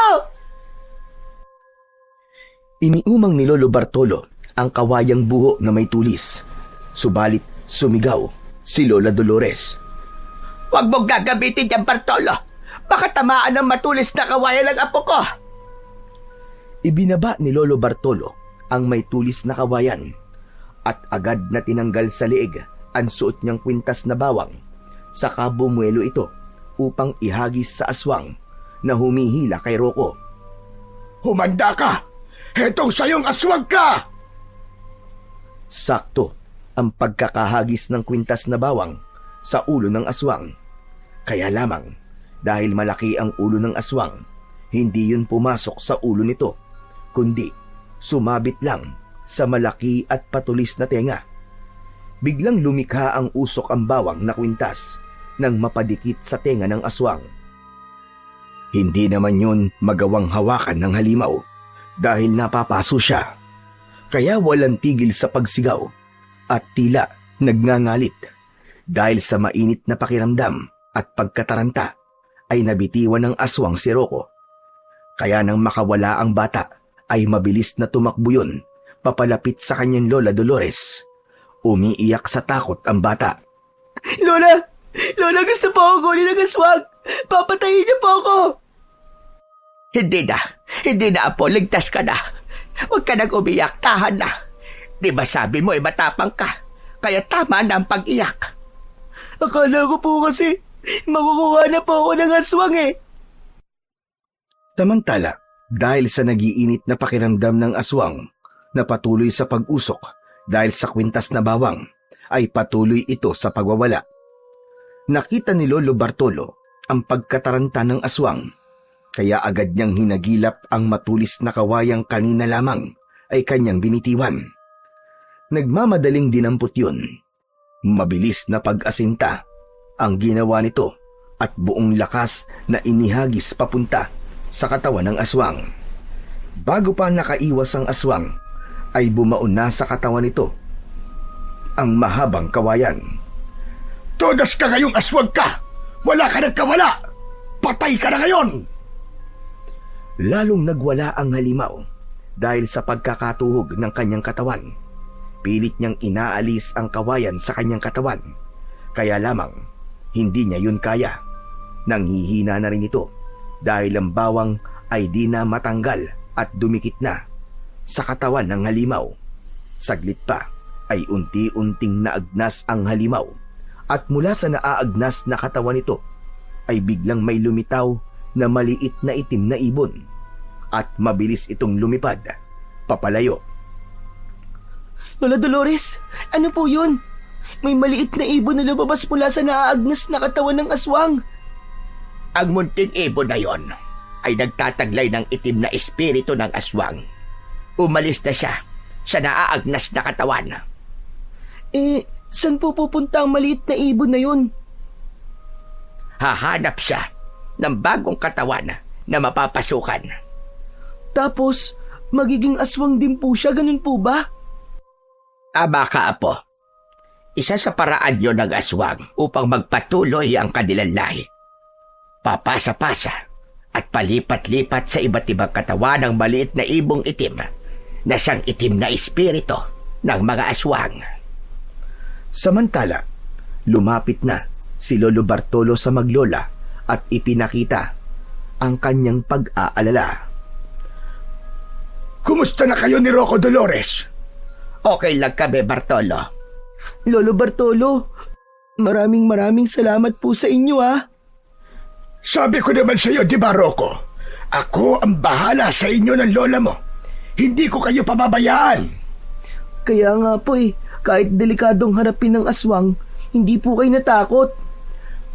Iniumang ni Lolo Bartolo ang kawayang buho na may tulis. Subalit sumigaw si Lola Dolores. Huwag mong gagamitin yan, Bartolo. Baka tamaan ng matulis na kawayan ng apo ko. Ibinaba ni Lolo Bartolo ang may tulis na kawayan at agad na tinanggal sa liig ang suot niyang kwintas na bawang. Saka bumuelo ito upang ihagis sa aswang na humihila kay Rocco. Humanda ka! Hetong sayong aswang ka! Sakto ang pagkakahagis ng kwintas na bawang sa ulo ng aswang. Kaya lamang, dahil malaki ang ulo ng aswang, hindi yun pumasok sa ulo nito, kundi sumabit lang sa malaki at patulis na tenga. Biglang lumikha ang usok ang bawang na kwintas nang mapadikit sa tenga ng aswang. Hindi naman yun magawang hawakan ng halimaw dahil napapaso siya. Kaya walang tigil sa pagsigaw at tila nagngangalit. Dahil sa mainit na pakiramdam at pagkataranta ay nabitiwan ng aswang si Rocco. Kaya nang makawala ang bata ay mabilis na tumakbo yun papalapit sa kanyang Lola Dolores. Umiiyak sa takot ang bata. Lola! Lola, gusto po ako kunin ng aswang! Papatayin niyo po ako! Hindi na apo, ligtas ka na. Huwag ka nang umiyak, tahan na. Di ba sabi mo matapang ka? Kaya tama na ang pag-iyak. Akala ko po kasi makukuha na po ako ng aswang eh. Samantala, dahil sa nagiinit na pakiramdam ng aswang na patuloy sa pag-usok dahil sa kwintas na bawang, ay patuloy ito sa pagwawala. Nakita ni Lolo Bartolo ang pagkataranta ng aswang, kaya agad niyang hinagilap ang matulis na kawayang kanina lamang ay kanyang binitiwan. Nagmamadaling dinampot yun. Mabilis na pag-asinta ang ginawa nito at buong lakas na inihagis papunta sa katawan ng aswang. Bago pa nakaiwas ang aswang, ay bumaon na sa katawan nito ang mahabang kawayan. Todas ka ngayong aswang ka! Wala ka nang kawala! Patay ka na ngayon! Lalong nagwala ang halimaw dahil sa pagkakatuhog ng kanyang katawan. Pilit niyang inaalis ang kawayan sa kanyang katawan. Kaya lamang, hindi niya yun kaya. Nanghihina na rin ito dahil ang bawang ay di na matanggal at dumikit na sa katawan ng halimaw. Saglit pa ay unti-unting naagnas ang halimaw at mula sa naaagnas na katawan nito ay biglang may lumitaw na maliit na itim na ibon at mabilis itong lumipad papalayo. Lola Dolores, ano po yun? May maliit na ibon na lumabas mula sa naaagnas na katawan ng aswang. Ang munting ibon na yon ay nagtataglay ng itim na espiritu ng aswang. Umalis na siya sa naaagnas na katawan. Saan po pupunta ang maliit na ibon na yun? Hahanap siya ng bagong katawan na mapapasukan. Tapos, magiging aswang din po siya, ganun po ba? Tama ka, apo. Isa sa paraan yon ng aswang upang magpatuloy ang kanilang lahi. Papasa-pasa at palipat-lipat sa iba't ibang katawan ng maliit na ibong itim na siyang itim na espiritu ng mga aswang. Samantala, lumapit na si Lolo Bartolo sa maglola at ipinakita ang kanyang pag-aalala. Kumusta na kayo ni Rocco Dolores? Okay lang kami, Bartolo. Lolo Bartolo, maraming salamat po sa inyo Sabi ko naman sa iyo, di ba Rocco? Ako ang bahala sa inyo ng lola mo. Hindi ko kayo pababayaan. Kaya nga po kahit delikadong harapin ng aswang, hindi po kayo natakot.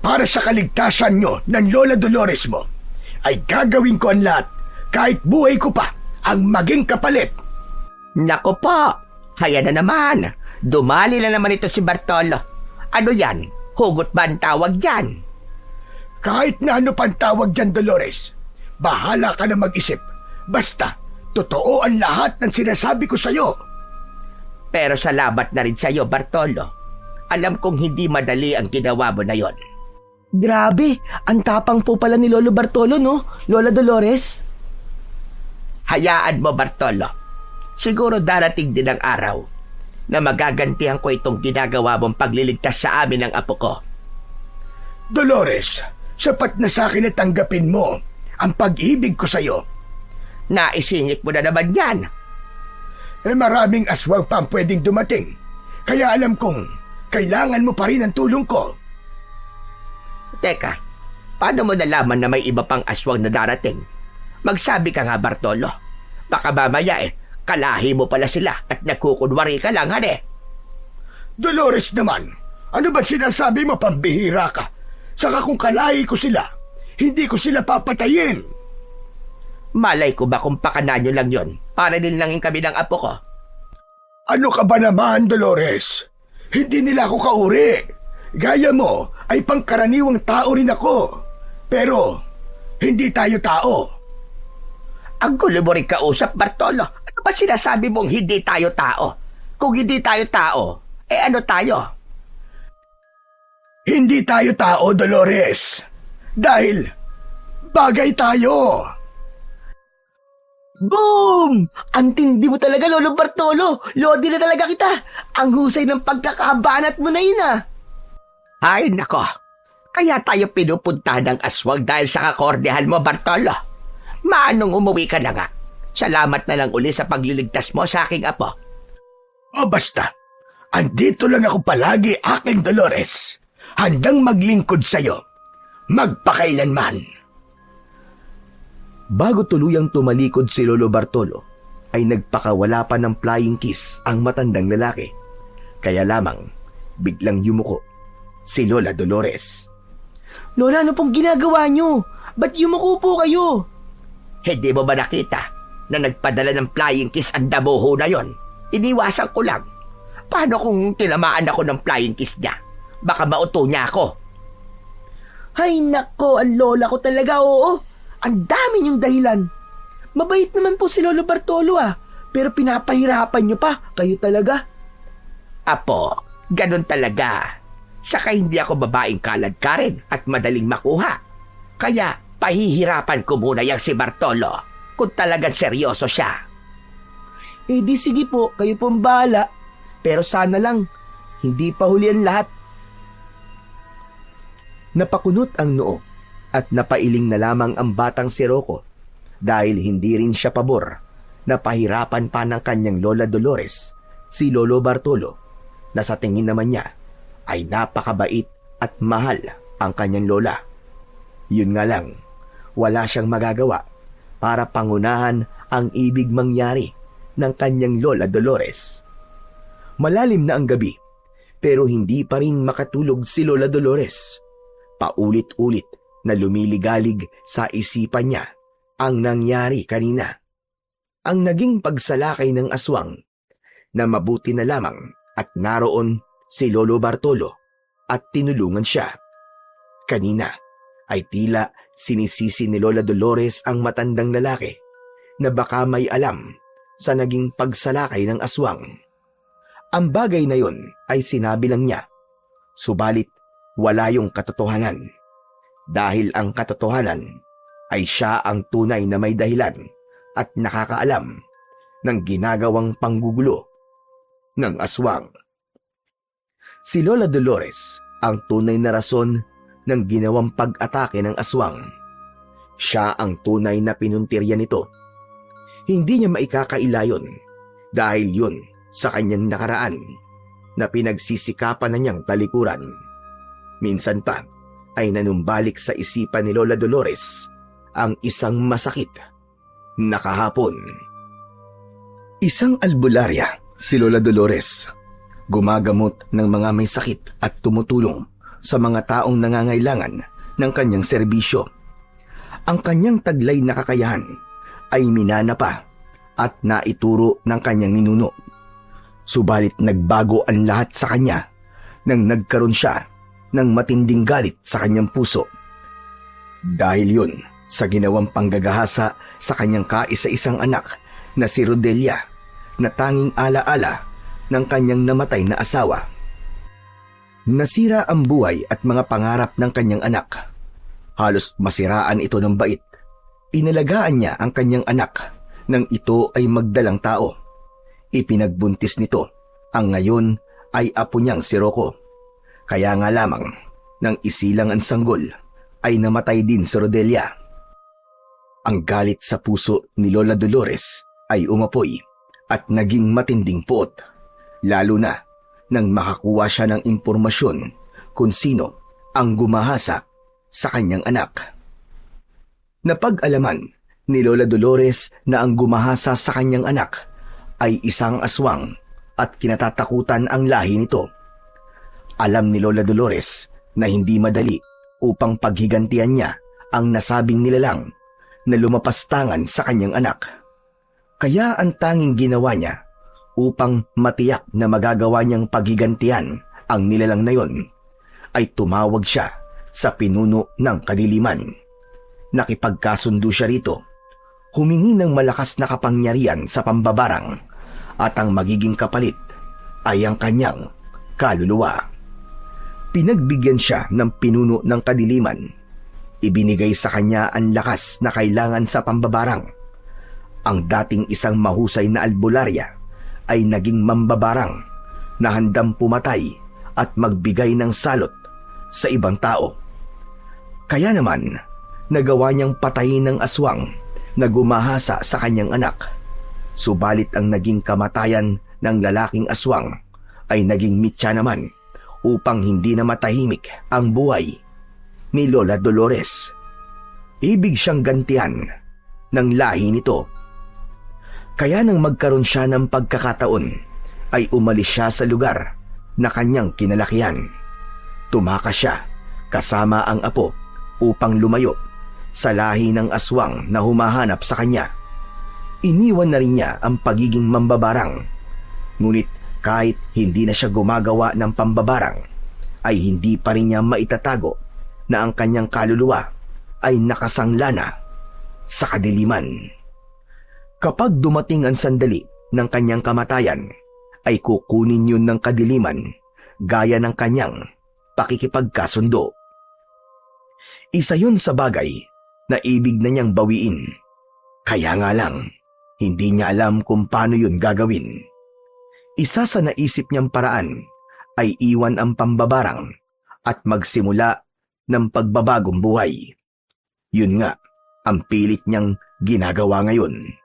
Para sa kaligtasan nyo ng Lola Dolores mo, ay gagawin ko ang lahat kahit buhay ko pa ang maging kapalit. Nako po, haya na naman. Dumali na naman ito si Bartolo. Ano yan? Hugot ba ang tawag dyan? Kahit na ano pang tawag dyan, Dolores, bahala ka na mag-isip. Basta, totoo ang lahat ng sinasabi ko sa'yo. Pero salamat na rin sa'yo, Bartolo. Alam kong hindi madali ang ginawa mo na yon. Grabe, ang tapang po pala ni Lolo Bartolo, no? Lola Dolores? Hayaan mo, Bartolo. Siguro darating din ang araw na magagantihan ko itong ginagawa mong pagliligtas sa amin ng apo ko. Dolores, sapat na sa akin na tanggapin mo ang pag-ibig ko sa'yo. Naisingit mo na naman yan. Maraming aswang pa ang pwedeng dumating. Kaya alam kong kailangan mo pa rin ang tulong ko. Teka, paano mo nalaman na may iba pang aswang na darating? Magsabi ka nga, Bartolo. Baka mamaya kalahi mo pala sila at nagkukunwari ka lang, Dolores naman, ano ba sinasabi mo, pambihira ka? Saka kung kalahi ko sila, hindi ko sila papatayin. Malay ko ba kung pakana nyo lang yon para nilangin kami ng apo ko? Ano ka ba naman, Dolores? Hindi nila ako kauri. Gaya mo ay pangkaraniwang tao rin ako. Pero, hindi tayo tao. Ang gulo mo rin kausap, Bartolo. Ano ba sinasabi mong hindi tayo tao? Kung hindi tayo tao, ano tayo? Hindi tayo tao, Dolores. Dahil bagay tayo. Boom! Ang tindi mo talaga, Lolo Bartolo. Lodi na talaga kita. Ang husay ng pagkakabanat mo na yun, Ay, nako. Kaya tayo pinupunta ng aswang dahil sa kakordehan mo, Bartolo. Manong umuwi ka na nga. Salamat na lang uli sa pagliligtas mo sa aking apo. O basta, andito lang ako palagi, aking Dolores. Handang maglingkod sa'yo. Magpakailanman. Bago tuluyang tumalikod si Lolo Bartolo, ay nagpakawala pa ng flying kiss ang matandang lalaki. Kaya lamang, biglang yumuko si Lola Dolores. Lola, ano pong ginagawa nyo? Ba't yumuko po kayo? Hindi mo ba nakita na nagpadala ng flying kiss ang damuho na yon? Iniwasan ko lang. Paano kung tinamaan ako ng flying kiss niya? Baka mauto niya ako. Ay nako, ang lola ko talaga, oo. Ang dami niyong dahilan. Mabait naman po si Lolo Bartolo pero pinapahirapan niyo pa. Kayo talaga. Apo, ganun talaga. Saka hindi ako babaeng kalad ka rin at madaling makuha. Kaya pahihirapan ko muna yung si Bartolo kung talagang seryoso siya. Di sige po, kayo pong bahala. Pero sana lang, hindi pa huli ang lahat. Napakunot ang noo at napailing na lamang ang batang si Rocco dahil hindi rin siya pabor na pahirapan pa ng kanyang Lola Dolores si Lolo Bartolo na sa tingin naman niya ay napakabait at mahal ang kanyang lola. Yun nga lang, wala siyang magagawa para pangunahan ang ibig mangyari ng kanyang Lola Dolores. Malalim na ang gabi pero hindi pa rin makatulog si Lola Dolores. Paulit-ulit na lumiligalig sa isipan niya ang nangyari kanina. Ang naging pagsalakay ng aswang na mabuti na lamang at naroon si Lolo Bartolo at tinulungan siya. Kanina ay tila sinisisi ni Lola Dolores ang matandang lalaki na baka may alam sa naging pagsalakay ng aswang. Ang bagay na yon ay sinabi lang niya, subalit wala yung katotohanan. Dahil ang katotohanan ay siya ang tunay na may dahilan at nakakaalam ng ginagawang panggugulo ng aswang. Si Lola Dolores ang tunay na rason ng ginawang pag-atake ng aswang. Siya ang tunay na pinuntirya nito. Hindi niya maikakaila yun dahil yun sa kanyang nakaraan na pinagsisikapan na niyang talikuran. Minsan pa ay nanumbalik sa isipan ni Lola Dolores ang isang masakit na kahapon. Isang albularya, si Lola Dolores. Gumagamot ng mga may sakit at tumutulong sa mga taong nangangailangan ng kanyang serbisyo. Ang kanyang taglay na kakayahan ay minana pa at naituro ng kanyang ninuno. Subalit nagbago ang lahat sa kanya nang nagkaroon siya ng matinding galit sa kanyang puso. Dahil yun sa ginawang panggagahasa sa kanyang kaisa-isang anak na si Rodelia na tanging alaala ng kanyang namatay na asawa. Nasira ang buhay at mga pangarap ng kanyang anak. Halos masiraan ito ng bait. Inalagaan niya ang kanyang anak nang ito ay magdalang tao. Ipinagbuntis nito ang ngayon ay apo niyang si Rocco. Kaya nga lamang nang isilang ang sanggol ay namatay din si Rodelia. Ang galit sa puso ni Lola Dolores ay umapoy at naging matinding puot, lalo na nang makakuha siya ng impormasyon kung sino ang gumahasa sa kanyang anak. Napag-alaman ni Lola Dolores na ang gumahasa sa kanyang anak ay isang aswang at kinatatakutan ang lahi nito. Alam ni Lola Dolores na hindi madali upang paghigantihan niya ang nasabing nilalang na lumapastangan sa kanyang anak. Kaya ang tanging ginawa niya upang matiyak na magagawa niyang paghigantihan ang nilalang na yon ay tumawag siya sa pinuno ng kadiliman. Nakipagkasundo siya rito, humingi ng malakas na kapangyarihan sa pambabarang at ang magiging kapalit ay ang kanyang kaluluwa. Pinagbigyan siya ng pinuno ng kadiliman. Ibinigay sa kanya ang lakas na kailangan sa pambabarang. Ang dating isang mahusay na albularya ay naging mambabarang na handang pumatay at magbigay ng salot sa ibang tao. Kaya naman, nagawa niyang patayin ng aswang na gumahasa sa kanyang anak. Subalit ang naging kamatayan ng lalaking aswang ay naging mitya naman upang hindi na matahimik ang buhay ni Lola Dolores. Ibig siyang gantihan ng lahi nito. Kaya nang magkaroon siya ng pagkakataon, ay umalis siya sa lugar na kanyang kinalakihan. Tumakas siya kasama ang apo upang lumayo sa lahi ng aswang na humahanap sa kanya. Iniwan na rin niya ang pagiging mambabarang. Ngunit kahit hindi na siya gumagawa ng pambabarang, ay hindi pa rin niya maitatago na ang kanyang kaluluwa ay nakasangla na sa kadiliman. Kapag dumating ang sandali ng kanyang kamatayan, ay kukunin yun ng kadiliman gaya ng kanyang pakikipagkasundo. Isa yun sa bagay na ibig na niyang bawiin. Kaya nga lang, hindi niya alam kung paano yun gagawin. Isa sa naisip niyang paraan ay iwan ang pambabarang at magsimula ng pagbabagong buhay. Yun nga ang pilit niyang ginagawa ngayon.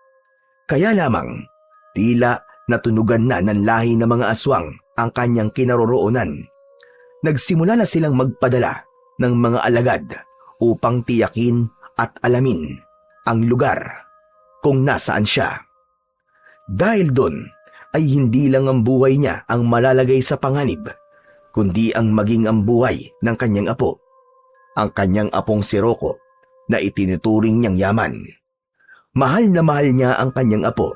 Kaya lamang, tila natunugan na ng lahi ng mga aswang ang kanyang kinaroroonan. Nagsimula na silang magpadala ng mga alagad upang tiyakin at alamin ang lugar kung nasaan siya. Dahil doon ay hindi lang ang buhay niya ang malalagay sa panganib, kundi ang maging ang buhay ng kanyang apo, ang kanyang apong si Rocco na itinuturing niyang yaman. Mahal na mahal niya ang kanyang apo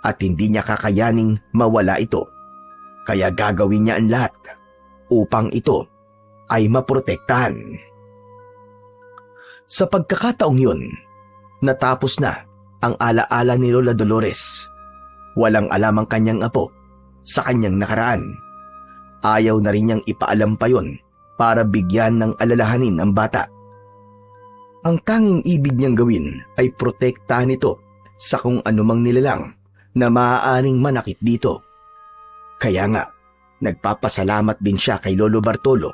at hindi niya kakayaning mawala ito. Kaya gagawin niya ang lahat upang ito ay maprotektahan. Sa pagkakataong yun, natapos na ang alaala ni Lola Dolores. Walang alam ang kanyang apo sa kanyang nakaraan. Ayaw na rin niyang ipaalam pa yun para bigyan ng alalahanin ang bata. Ang tanging ibig niyang gawin ay protektahan ito sa kung anumang nilalang na maaaring manakit dito. Kaya nga, nagpapasalamat din siya kay Lolo Bartolo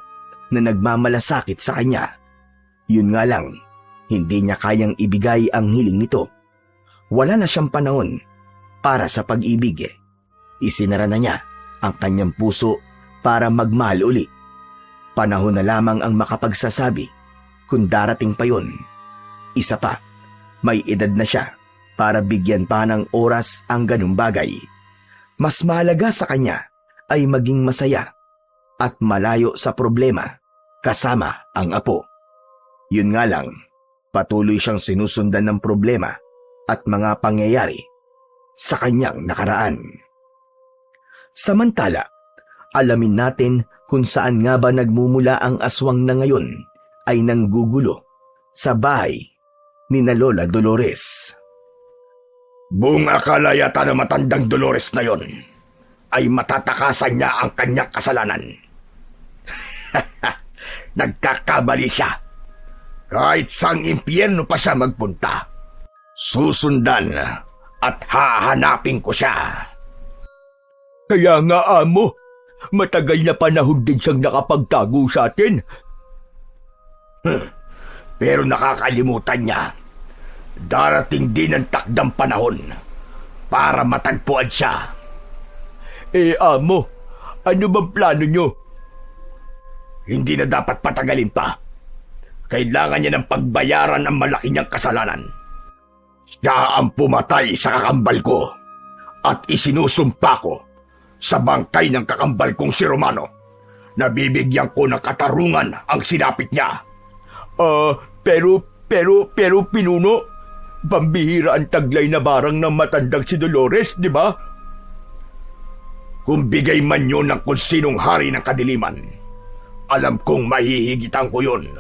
na nagmamalasakit sa kanya. Yun nga lang, hindi niya kayang ibigay ang hiling nito. Wala na siyang panahon para sa pag-ibig. Isinara na niya ang kanyang puso para magmahal uli. Panahon na lamang ang makapagsasabi kung darating pa yun. Isa pa, may edad na siya para bigyan pa ng oras ang ganung bagay. Mas mahalaga sa kanya ay maging masaya at malayo sa problema kasama ang apo. Yun nga lang, patuloy siyang sinusundan ng problema at mga pangyayari sa kanyang nakaraan. Samantala, alamin natin kung saan nga ba nagmumula ang aswang na ngayon ay nanggugulo sa bahay ni na Lola Dolores. Buong akala yata na matandang Dolores na yon ay matatakasan niya ang kanyang kasalanan. Nagkakamali siya. Kahit saang impyerno pa siya magpunta, susundan at hahanapin ko siya. Kaya nga, amo, matagal na panahon din siyang nakapagtago sa atin. Pero nakakalimutan niya, darating din ang takdang panahon para matagpuan siya. Amo, ano bang plano niyo? Hindi na dapat patagalin pa. Kailangan niya ng pagbayaran ang malaki niyang kasalanan. Siya ang pumatay sa kakambal ko at isinusumpa ko sa bangkay ng kakambal kong si Romano. Nabibigyan ko ng katarungan ang sinapit niya. Pero pinuno, pambihira ang taglay na barang ng matandang si Dolores, di ba? Kung bigay man yun ng kung sinong hari ng kadiliman, alam kong mahihigitan ko yun.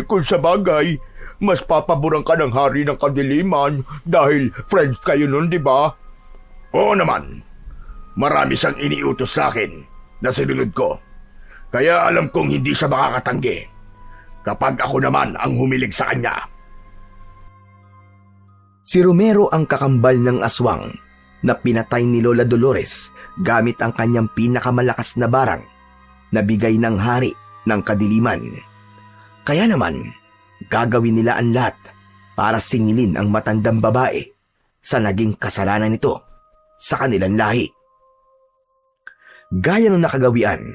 Kung sa bagay, mas papaboran ka ng hari ng kadiliman dahil friends kayo nun, di ba? Oo naman. Marami siyang iniutos sa akin na sinunod ko. Kaya alam kong hindi siya makakatanggi kapag ako naman ang humilig sa kanya. Si Romero ang kakambal ng aswang na pinatay ni Lola Dolores gamit ang kanyang pinakamalakas na barang na bigay ng hari ng kadiliman. Kaya naman, gagawin nila ang lahat para singilin ang matandang babae sa naging kasalanan nito sa kanilang lahi. Gaya ng nakagawian,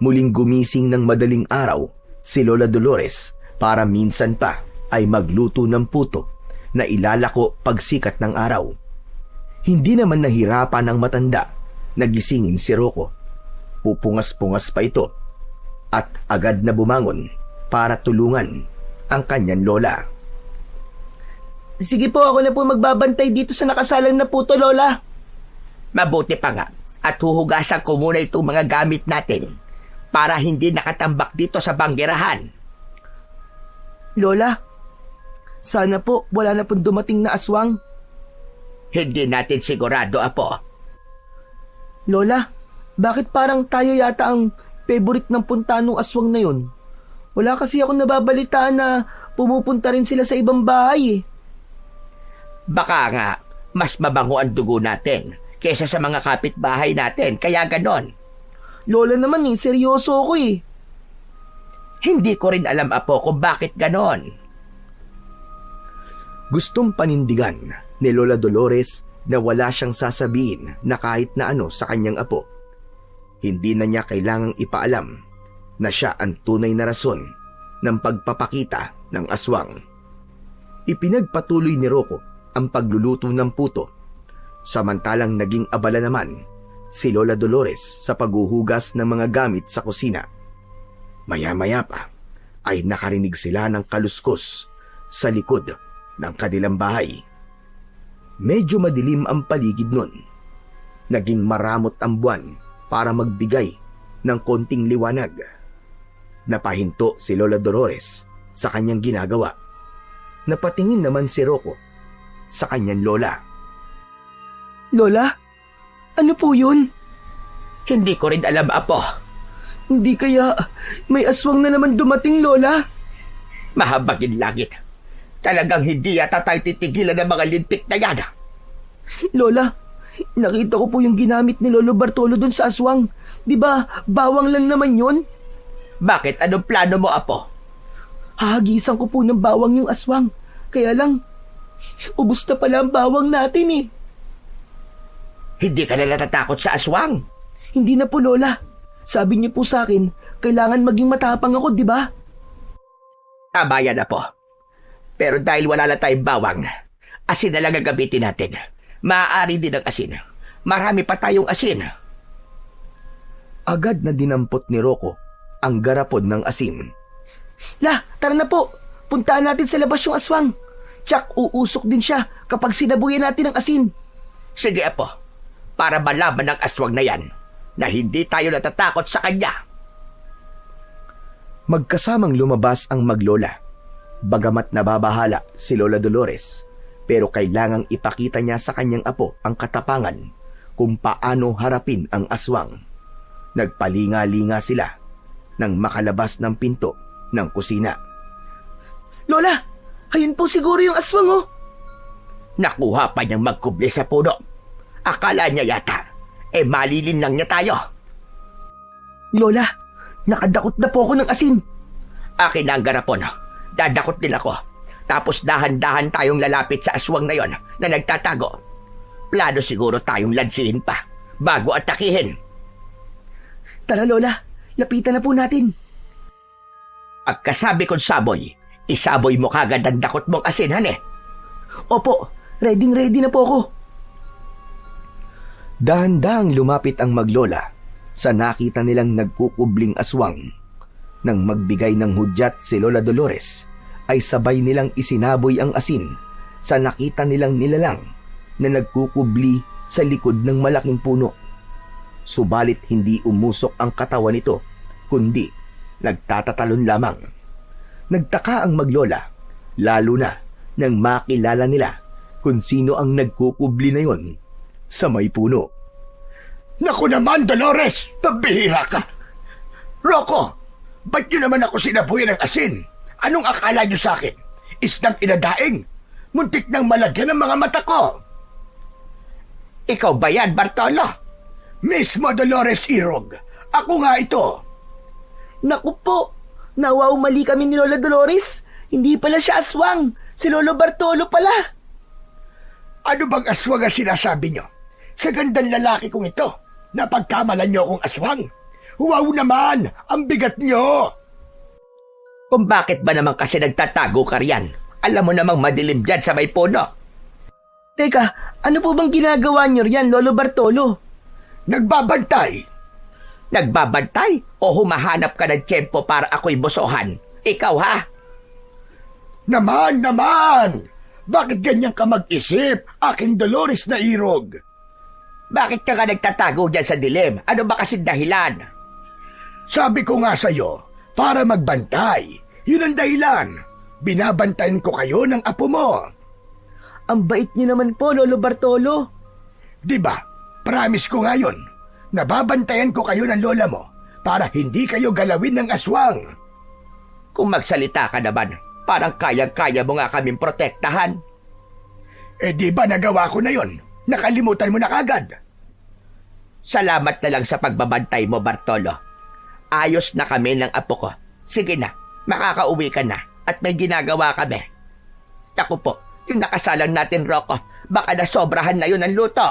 muling gumising ng madaling araw si Lola Dolores para minsan pa ay magluto ng puto na ilalako pagsikat ng araw. Hindi naman nahirapan ng matanda na gisingin si Rocco. Pupungas-pungas pa ito at agad na bumangon para tulungan ang kanyang lola. Sige po, ako na po magbabantay dito sa nakasalang na puto, Lola. Mabuti pa nga at huhugasan ko muna itong mga gamit natin para hindi nakatambak dito sa banggerahan. Lola, sana po wala na pong dumating na aswang. Hindi natin sigurado, apo. Lola, bakit parang tayo yata ang favorite ng punta nung aswang na yun? Wala kasi ako nababalitaan na pumupunta rin sila sa ibang bahay eh. Baka nga, mas mabango ang dugo natin kesa sa mga kapitbahay natin, kaya ganon. Lola naman eh, seryoso ako eh. Hindi ko rin alam, apo, kung bakit ganon. Gustong panindigan ni Lola Dolores na wala siyang sasabihin na kahit na ano sa kanyang apo. Hindi na niya kailangang ipaalam na siya ang tunay na rason ng pagpapakita ng aswang. Ipinagpatuloy ni Rocco ang pagluluto ng puto, samantalang naging abala naman si Lola Dolores sa paghuhugas ng mga gamit sa kusina. Maya-maya pa ay nakarinig sila ng kaluskos sa likod ng kanilang bahay. Medyo madilim ang paligid nun. Naging maramot ang buwan para magbigay ng konting liwanag. Napahinto si Lola Dolores sa kanyang ginagawa. Napatingin naman si Rocco sa kanyang lola. Lola, ano po yun? Hindi ko rin alam, apo. Hindi kaya may aswang na naman dumating, Lola? Mahabagin langit. Talagang hindi yata tayo titigilan ng mga lintik na yan. Lola, nakita ko po yung ginamit ni Lolo Bartolo dun sa aswang. Di ba, bawang lang naman yun? Bakit? Anong plano mo, apo? Hahagisan ko po ng bawang yung aswang. Kaya lang, ubos na pala ang bawang natin eh. Hindi ka na natatakot sa aswang? Hindi na po, Lola. Sabi niyo po sa akin, kailangan maging matapang ako, di ba? Tama yan, apo. Pero dahil wala na tayong bawang, Asin na lang ang gamitin natin. Maaari din ang asin. Marami pa tayong asin. Agad na dinampot ni Rocco ang garapon ng asin. La, tara na po. Puntaan natin sa labas yung aswang. Tsak, uusok din siya kapag sinabuyan natin ang asin. Sige, Apo. Para malaman ng aswang na yan na hindi tayo natatakot sa kanya. Magkasamang lumabas ang maglola. Bagamat nababahala si Lola Dolores, pero kailangang ipakita niya sa kanyang apo ang katapangan kung paano harapin ang aswang. Nagpalinga-linga sila nang makalabas ng pinto ng kusina. Lola, ayun po siguro yung aswang, oh. Nakuha pa niyang magkubli sa puno. Akala niya yata, malilin lang niya tayo. Lola, nakadakot na po ako ng asin. Akin na ang garapon. Dadakot din ako. Tapos dahan-dahan tayong lalapit sa aswang na yon na nagtatago. Plano siguro tayong lansihin pa bago atakihin. Tara, Lola, lapitan na po natin. Pagkasabi kong saboy, isaboy mo kagad ang dakot mong asin, hane? Opo, ready na po ako. Dahan-dahang lumapit ang maglola sa nakita nilang nagkukubling aswang. Nang magbigay ng hudyat si Lola Dolores, ay sabay nilang isinaboy ang asin sa nakita nilang nilalang na nagkukubli sa likod ng malaking puno. Subalit hindi umusok ang katawan nito, kundi nagtatatalon lamang. Nagtaka ang maglola, lalo na nang makilala nila kung sino ang nagkukubli na yon sa may puno. Naku naman, Dolores! Pabihira ka! Rocco, ba't nyo naman ako sinabuyan ng asin? Anong akala nyo sa akin? Isdang inadaing? Muntik nang malagyan ng mga mata ko! Ikaw ba yan, Bartolo? Mismo, Dolores Irog. Ako nga ito. Naku po, nawaw mali kami ni Lola Dolores. Hindi pala siya aswang. Si Lolo Bartolo pala. Ano bang aswang ang sinasabi nyo? Sa gandang lalaki kong ito, napagkamalan nyo akong aswang. Wow naman! Ang bigat nyo! Kung bakit ba naman kasi nagtatago ka riyan? Alam mo namang madilim dyan sa may puno. Teka, ano po bang ginagawa nyo riyan, Lolo Bartolo? Nagbabantay! Nagbabantay o humahanap ka ng tiyempo para ako'y busohan? Ikaw, ha? Naman! Bakit ganyan ka mag-isip, aking Dolores na Irog? Bakit ka nga nagtatago dyan sa dilim? Ano ba kasi dahilan? Sabi ko nga sa'yo, para magbantay. Yun ang dahilan. Binabantayan ko kayo ng apo mo. Ang bait nyo naman po, Lolo Bartolo. Diba, promise ko nga yun. Nababantayan ko kayo ng lola mo para hindi kayo galawin ng aswang. Kung magsalita ka naman, parang kayang-kaya mo nga kaming protektahan. Di ba nagawa ko na yon? Nakalimutan mo na kagad. Salamat na lang sa pagbabantay mo, Bartolo. Ayos na kami ng apo ko. Sige na, makakauwi ka na at may ginagawa kami. Naku po, yung nakasalang natin, Rocco, baka nasobrahan na yun ang luto.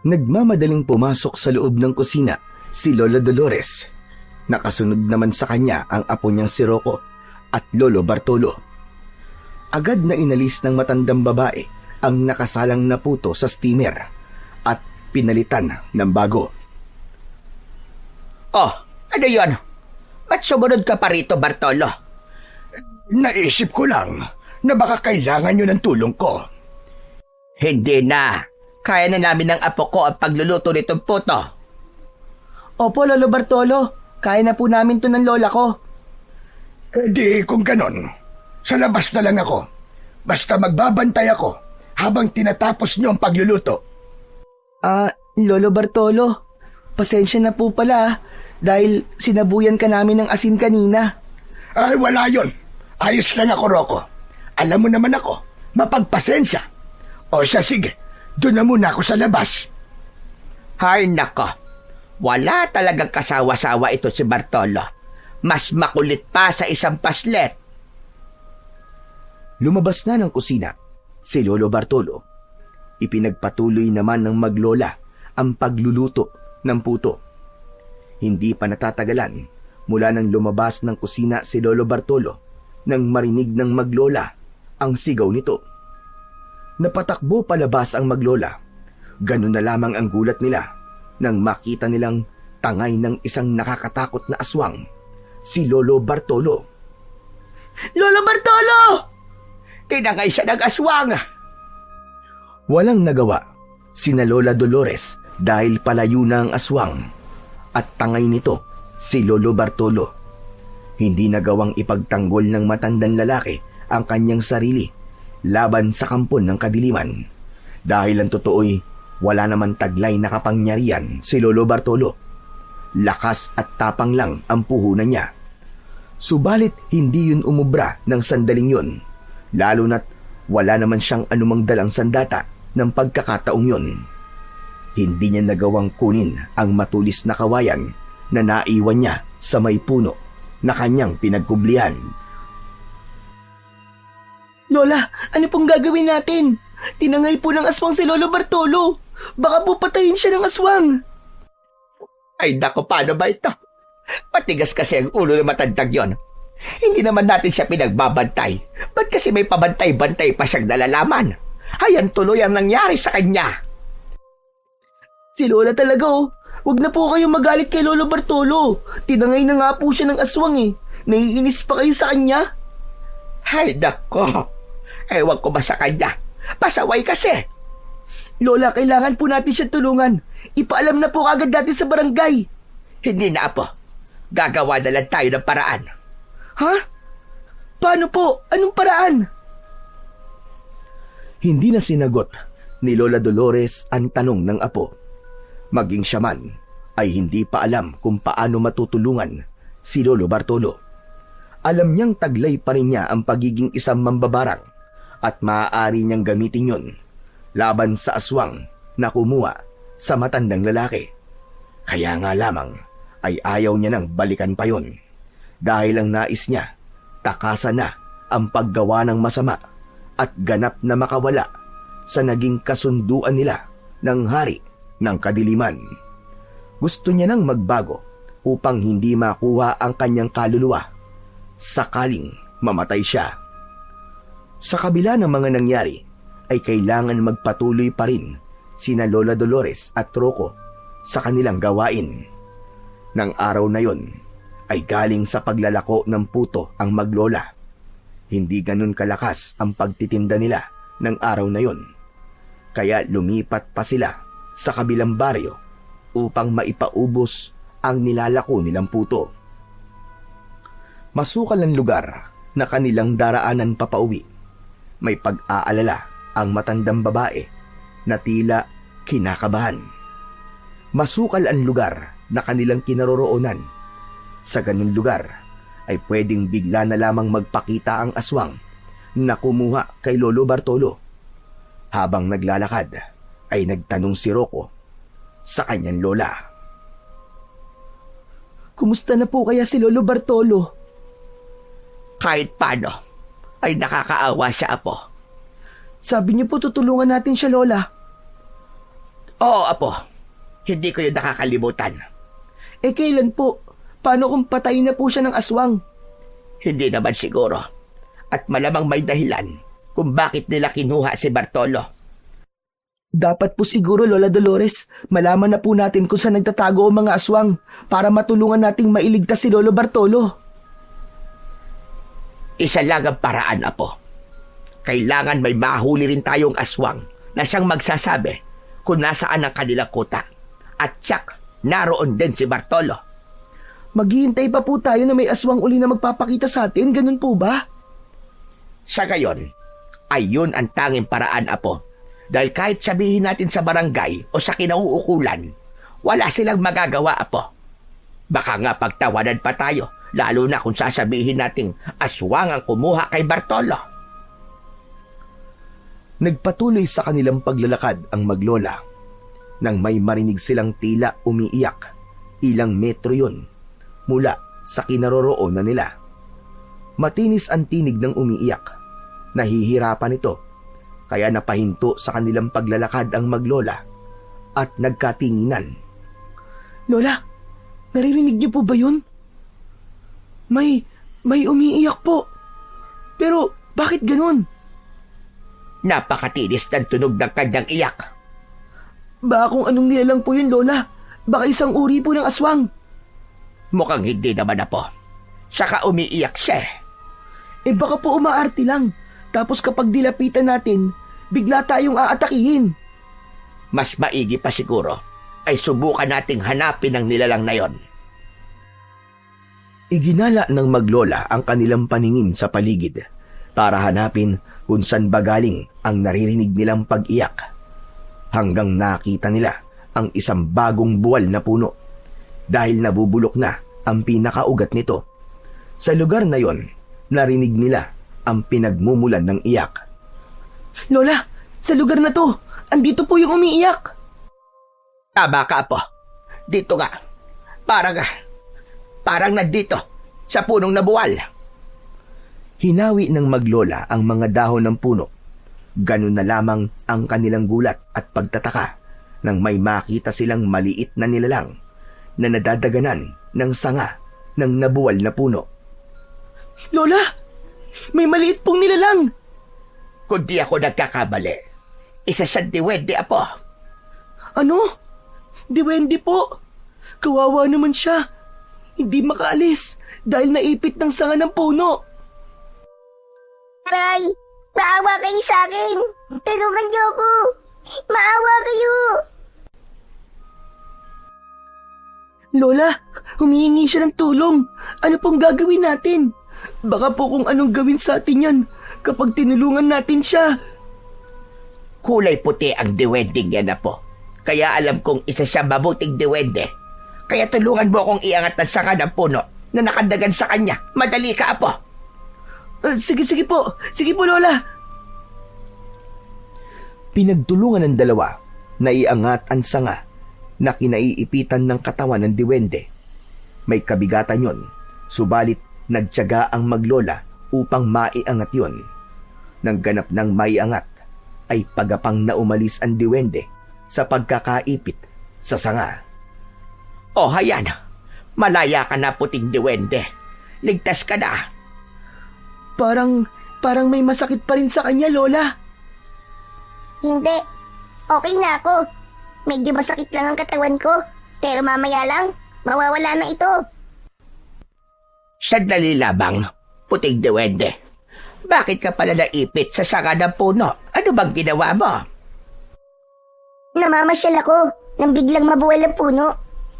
Nagmamadaling pumasok sa loob ng kusina si Lola Dolores. Nakasunod naman sa kanya ang apo niyang si Rocco at Lolo Bartolo. Agad na inalis ng matandang babae ang nakasalang na puto sa steamer at pinalitan ng bago. Oh, ano yon? Ba't sumunod ka pa rito, Bartolo? Naisip ko lang na baka kailangan nyo ng tulong ko. Hindi na. Kaya na namin ng apo ko ang pagluluto nitong puto. Opo, Lolo Bartolo. Kaya na po namin to ng lola ko. Di kung ganon, sa labas na lang ako. Basta magbabantay ako habang tinatapos nyo ang pagluluto. Lolo Bartolo, pasensya na po pala dahil sinabuyan ka namin ng asin kanina. Ay, wala yon. Ayos lang ako, Rocco. Alam mo naman ako, mapagpasensya. O siya, sige, doon na muna ako sa labas. Hay nako, wala talagang kasawa-sawa ito si Bartolo. Mas makulit pa sa isang paslet. Lumabas na ng kusina si Lolo Bartolo. Ipinagpatuloy naman ng maglola ang pagluluto ng puto. Hindi pa natatagalan mula nang lumabas ng kusina si Lolo Bartolo nang marinig ng maglola ang sigaw nito. Napatakbo palabas ang maglola. Ganun na lamang ang gulat nila nang makita nilang tangay ng isang nakakatakot na aswang, si Lolo Bartolo. Lolo Bartolo! Tinangay siya ng aswang! Walang nagawa sina Lola Dolores dahil palayo na ang aswang at tangay nito si Lolo Bartolo. Hindi nagawang ipagtanggol ng matandang lalaki ang kanyang sarili laban sa kampon ng kadiliman. Dahil ang totoo'y wala naman taglay na kapangyarihan si Lolo Bartolo. Lakas at tapang lang ang puhunan niya. Subalit hindi yun umubra ng sandaling yun, lalo na't wala naman siyang anumang dalang sandata ng pagkakataong yun. Hindi niya nagawang kunin ang matulis na kawayan na naiwan niya sa may puno na kanyang pinagkublihan. Lola, ano pong gagawin natin? Tinangay po ng aswang si Lolo Bartolo. Baka po patayin siya ng aswang. Ay nako, paano ba ito? Patigas kasi ang ulo ng matandang yon. Hindi naman natin siya pinagbabantay. Ba't kasi may pabantay-bantay pa siyang nalalaman? Ayan tuloy ang nangyari sa kanya. Si Lola talaga oh. Huwag na po kayong magalit kay Lolo Bartolo. Tinangay na nga po siya ng aswang eh. Naiinis pa kayo sa kanya? Ay nako, ewan ko ba sa kanya? Pasaway kasi. Lola, kailangan po natin siya tulungan. Ipaalam na po agad natin sa barangay. Hindi na, Apo. Gagawa na lang tayo ng paraan. Ha? Paano po? Anong paraan? Hindi na sinagot ni Lola Dolores ang tanong ng apo. Maging siya man ay hindi pa alam kung paano matutulungan si Lolo Bartolo. Alam niyang taglay pa rin niya ang pagiging isang mambabarang at maaari niyang gamitin yun laban sa aswang na kumuha sa matandang lalaki. Kaya nga lamang ay ayaw niya nang balikan pa yun dahil ang nais niya takasan na ang paggawa ng masama at ganap na makawala sa naging kasunduan nila ng hari ng kadiliman. Gusto niya nang magbago upang hindi makuha ang kanyang kaluluwa sakaling mamatay siya. Sa kabila ng mga nangyari ay kailangan magpatuloy pa rin sina Lola Dolores at Rocco sa kanilang gawain. Nang araw na yon ay galing sa paglalako ng puto ang maglola. Hindi ganun kalakas ang pagtitinda nila ng araw na yon. Kaya lumipat pa sila sa kabilang baryo upang maipaubos ang nilalako nilang puto. Masukal ang lugar na kanilang daraanan papauwi. May pag-aalala ang matandang babae na tila kinakabahan. Masukal ang lugar na kanilang kinaroroonan. Sa ganung lugar ay pwedeng bigla na lamang magpakita ang aswang na kumuha kay Lolo Bartolo. Habang naglalakad ay nagtanong si Rocco sa kanyang lola. Kumusta na po kaya si Lolo Bartolo? Kahit paano ay nakakaawa siya, Apo. Sabi niyo po tutulungan natin siya, Lola. Oo, Apo. Hindi ko yun nakakalimutan. Eh kailan po? Paano kung patayin na po siya ng aswang? Hindi naman siguro. At malamang may dahilan kung bakit nila kinuha si Bartolo. Dapat po siguro, Lola Dolores, malaman na po natin kung saan nagtatago ang mga aswang para matulungan nating mailigtas si Lolo Bartolo. Isa lang ang paraan, Apo. Kailangan may mahuli rin tayong aswang na siyang magsasabi kung nasaan ang kanilang kuta. At tiyak, naroon din si Bartolo. Maghihintay pa po tayo na may aswang uli na magpapakita sa atin, ganun po ba? Sa gayon, ay yun ang tanging paraan, Apo. Dahil kahit sabihin natin sa barangay o sa kinauukulan, wala silang magagawa, Apo. Baka nga pagtawanan pa tayo, lalo na kung sasabihin nating aswang ang kumuha kay Bartolo. Nagpatuloy sa kanilang paglalakad ang maglola nang may marinig silang tila umiiyak. Ilang metro yun mula sa kinaroroonan nila. Matinis ang tinig ng umiiyak. Nahihirapan ito, kaya napahinto sa kanilang paglalakad ang maglola at nagkatinginan. Lola, naririnig niyo po ba yun? May umiiyak po. Pero bakit ganun? Napakatinis ng tunog ng kanyang iyak. Baka kung anong nilalang po yun, Lola. Baka isang uri po ng aswang. Mukhang hindi naman na po. Saka umiiyak siya. Baka po umaarte lang. Tapos kapag dilapitan natin, bigla tayong aatakihin. Mas maigi pa siguro ay subukan nating hanapin ang nilalang na yon. Iginala ng maglola ang kanilang paningin sa paligid para hanapin kung saan ba galing ang naririnig nilang pag-iyak. Hanggang nakita nila ang isang bagong buwal na puno dahil nabubulok na ang pinakaugat nito. Sa lugar na yon, narinig nila ang pinagmumulan ng iyak. Lola, sa lugar na to, andito po yung umiiyak. Tama ka, Apo. Dito nga. Parang nandito sa punong nabuwal. Hinawi ng maglola ang mga dahon ng puno. Ganun na lamang ang kanilang gulat at pagtataka nang may makita silang maliit na nilalang na nadadaganan ng sanga ng nabuwal na puno. Lola, may maliit pong nilalang. Kung di ako nagkakamali, isa siyang diwende, Apo. Ano? Diwende po. Kawawa naman siya. Hindi makaalis dahil naipit ng sanga ng puno. Aray! Maawa kayo sa akin! Tulungan niyo ako! Maawa kayo! Lola, humihingi siya ng tulong. Ano pong gagawin natin? Baka po kung anong gawin sa atin yan kapag tinulungan natin siya. Kulay puti ang diwending yan, Apo. Kaya alam kong isa siya mabuting diwende. Kaya tulungan mo akong iangat ng sanga ng puno na nakadagan sa kanya. Madali ka, Apo. Sige po. Sige po, Lola. Pinagtulungan ng dalawa na iangat ang sanga na kinaiipitan ng katawan ng diwende. May kabigatan yon, subalit nagtiyaga ang maglola upang maiangat yon. Nang ganap ng maiangat, ay pagapang na umalis ang diwende sa pagkakaipit sa sanga. Oh, hayan. Malaya ka na, puting diwende. Ligtas ka na. Parang may masakit pa rin sa kanya, Lola. Hindi. Okay na ako. Medyo masakit lang ang katawan ko. Pero mamaya lang, mawawala na ito. Sandali labang, puting diwende. Bakit ka pala naipit sa sanga ng puno? Ano bang ginawa mo? Namamasyal ako nang biglang mabuwal ang puno.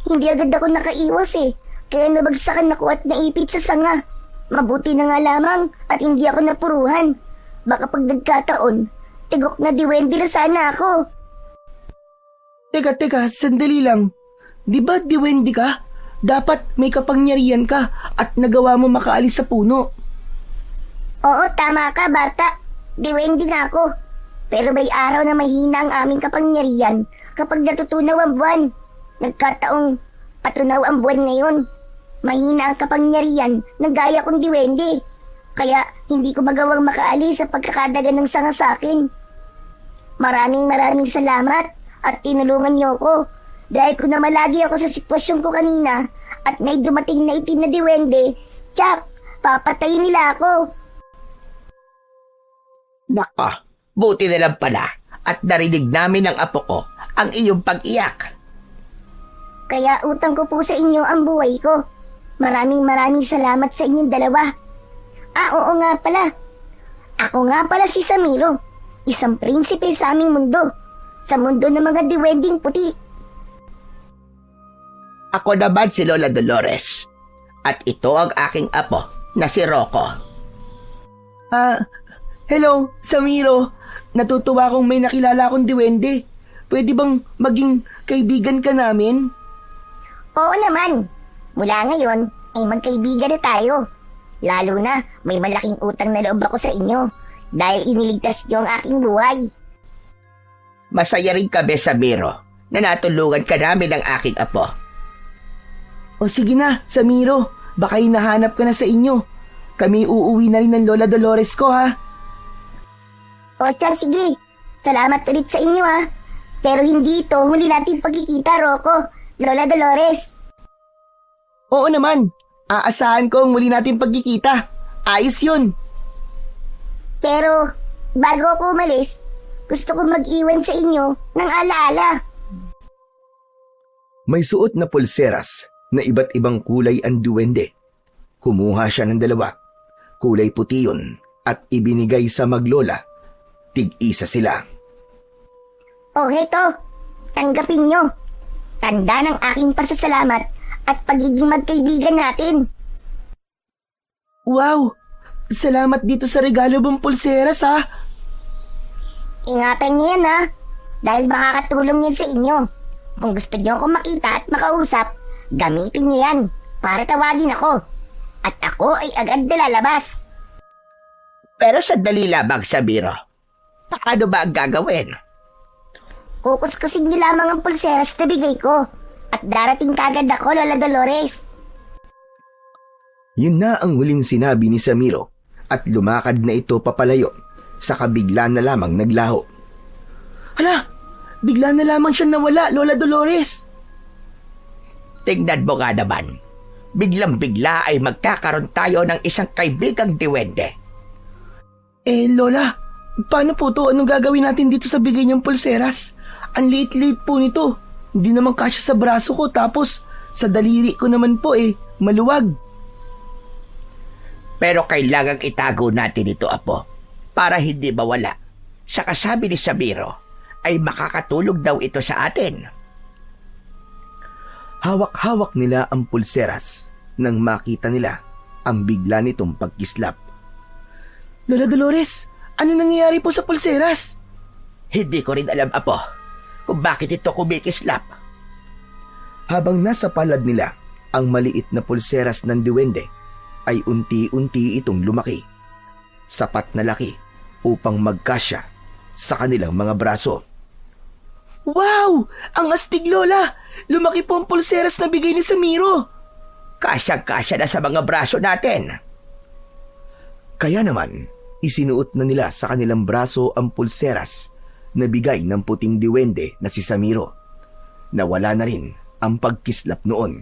Hindi agad ako nakaiwas eh. Kaya nabagsakan ako at naipit sa sanga. Mabuti na nga lamang at hindi ako napuruhan. Baka pag nagkataon, tigok na diwende na sana ako. Teka, sandali lang. Di ba diwende ka? Dapat may kapangyarihan ka at nagawa mo makaalis sa puno. Oo, tama ka, bata. Diwende nga ako. Pero may araw na mahina ang aming kapangyarihan kapag natutunaw ang buwan. Nagkataong patunaw ang buwan ngayon. Mahina ang kapangyarihan ng gaya kong diwende. Kaya hindi ko magawang makaalis sa pagkakadagan ng sanga sa akin. Maraming salamat at tinulungan niyo ako. Dahil kung namalagi ako sa sitwasyon ko kanina at may dumating na itim na diwende, tsak, papatayin nila ako. Nako, buti na lang pala at narinig namin ng apo ko ang iyong pag-iyak. Kaya utang ko po sa inyo ang buhay ko. Maraming salamat sa inyong dalawa. Oo nga pala. Ako nga pala si Samiro, isang prinsipe sa aming mundo. Sa mundo ng mga diwending puti. Ako naman si Lola Dolores. At ito ang aking apo na si Rocco. Hello, Samiro. Natutuwa akong may nakilala akong diwende. Pwede bang maging kaibigan ka namin? Oo naman. Mula ngayon ay magkaibigan na tayo. Lalo na may malaking utang na loob ako sa inyo dahil iniligtas niyo ang aking buhay. Masaya rin kami, Samiro, na natulungan ka namin ng aking apo. O sige na, Samiro. Baka hinahanap ka na sa inyo. Kami uuwi na rin ng Lola Dolores ko, ha? O siya, sige. Salamat ulit sa inyo, ha. Pero hindi ito huli natin pagkikita, Rocco, Lola Dolores. Oo naman. Aasahan ko ang muli natin pagkikita. Ayos yun. Pero bago ako umalis, gusto ko mag-iwan sa inyo ng alaala. May suot na pulseras na iba't ibang kulay ang duwende. Kumuha siya ng 2. Kulay puti yun at ibinigay sa maglola. Tig-isa sila. O heto, tanggapin nyo. Tanda ng aking pasasalamat at pagiging magkaibigan natin. Wow! Salamat dito sa regalo mong pulseras, ha? Ingatan nyo yan ha, dahil makakatulong yan sa inyo. Kung gusto nyo akong makita at makausap, gamitin nyo yan para tawagin ako. At ako ay agad na lalabas. Pero sandali lamang, Samiro. Paano ba ang gagawin? Kukuskusin nyo lamang ang pulseras na bigay ko. At darating kagad ako, Lola Dolores. Yun na ang huling sinabi ni Samiro at lumakad na ito papalayo. Saka bigla na lamang naglaho. Hala! Bigla na lamang siya nawala, Lola Dolores. Tingnan mo nga naman. Biglang-bigla ay magkakaroon tayo ng isang kaibigang diwende. Lola, paano po to? Anong gagawin natin dito sa bigay niyang pulseras? Ang liit-liit po nito. Hindi naman kasya sa braso ko, tapos sa daliri ko naman po maluwag. Pero kailangang itago natin ito, Apo, para hindi mawala. Sa kasabi ni Samiro, ay makakatulog daw ito sa atin. Hawak-hawak nila ang pulseras nang makita nila ang bigla nitong pagkislap. Lola Dolores, ano nangyayari po sa pulseras? Hindi ko rin alam, Apo, kung bakit ito kumikislap. Habang nasa palad nila ang maliit na pulseras ng duwende, ay unti-unti itong lumaki. Sapat na laki upang magkasya sa kanilang mga braso. Wow! Ang astig, Lola! Lumaki po ang pulseras na bigay ni Samiro. Kasyang-kasya na sa mga braso natin. Kaya naman, isinuot na nila sa kanilang braso ang pulseras na bigay ng puting diwende na si Samiro. Nawala na rin ang pagkislap noon.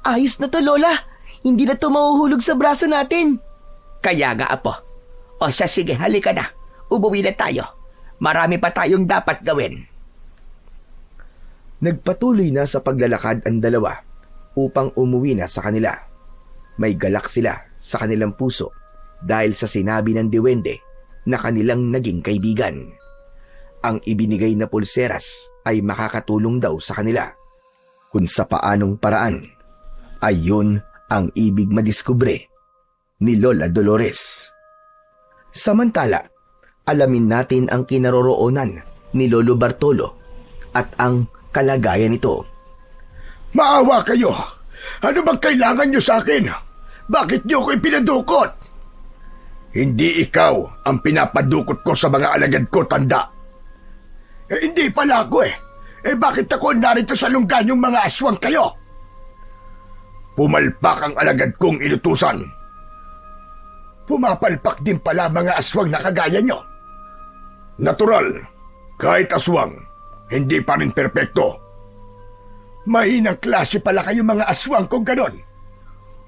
Ayos na to, Lola! Hindi na to mahuhulog sa braso natin. Kaya nga, Apo. O siya, sige, halika na. Umuwi na tayo. Marami pa tayong dapat gawin. Nagpatuloy na sa paglalakad ang 2 upang umuwi na sa kanila. May galak sila sa kanilang puso dahil sa sinabi ng diwende na kanilang naging kaibigan. Ang ibinigay na pulseras ay makakatulong daw sa kanila. Kung sa paanong paraan, ay yun ang ibig madiskubre ni Lola Dolores. Samantala, alamin natin ang kinaroroonan ni Lolo Bartolo at ang kalagayan nito. Maawa kayo! Ano bang kailangan nyo sa akin? Bakit nyo ko ipinadukot? Hindi ikaw ang pinapadukot ko sa mga alagad ko, tanda. Hindi pala ako bakit ako narito sa lunggan yung mga aswang kayo? Pumalpak ang alagad kong inutusan. Pumapalpak din pala mga aswang na kagaya nyo. Natural, kahit aswang, hindi pa rin perpekto. Mahinang klase pala kayo mga aswang kung ganon.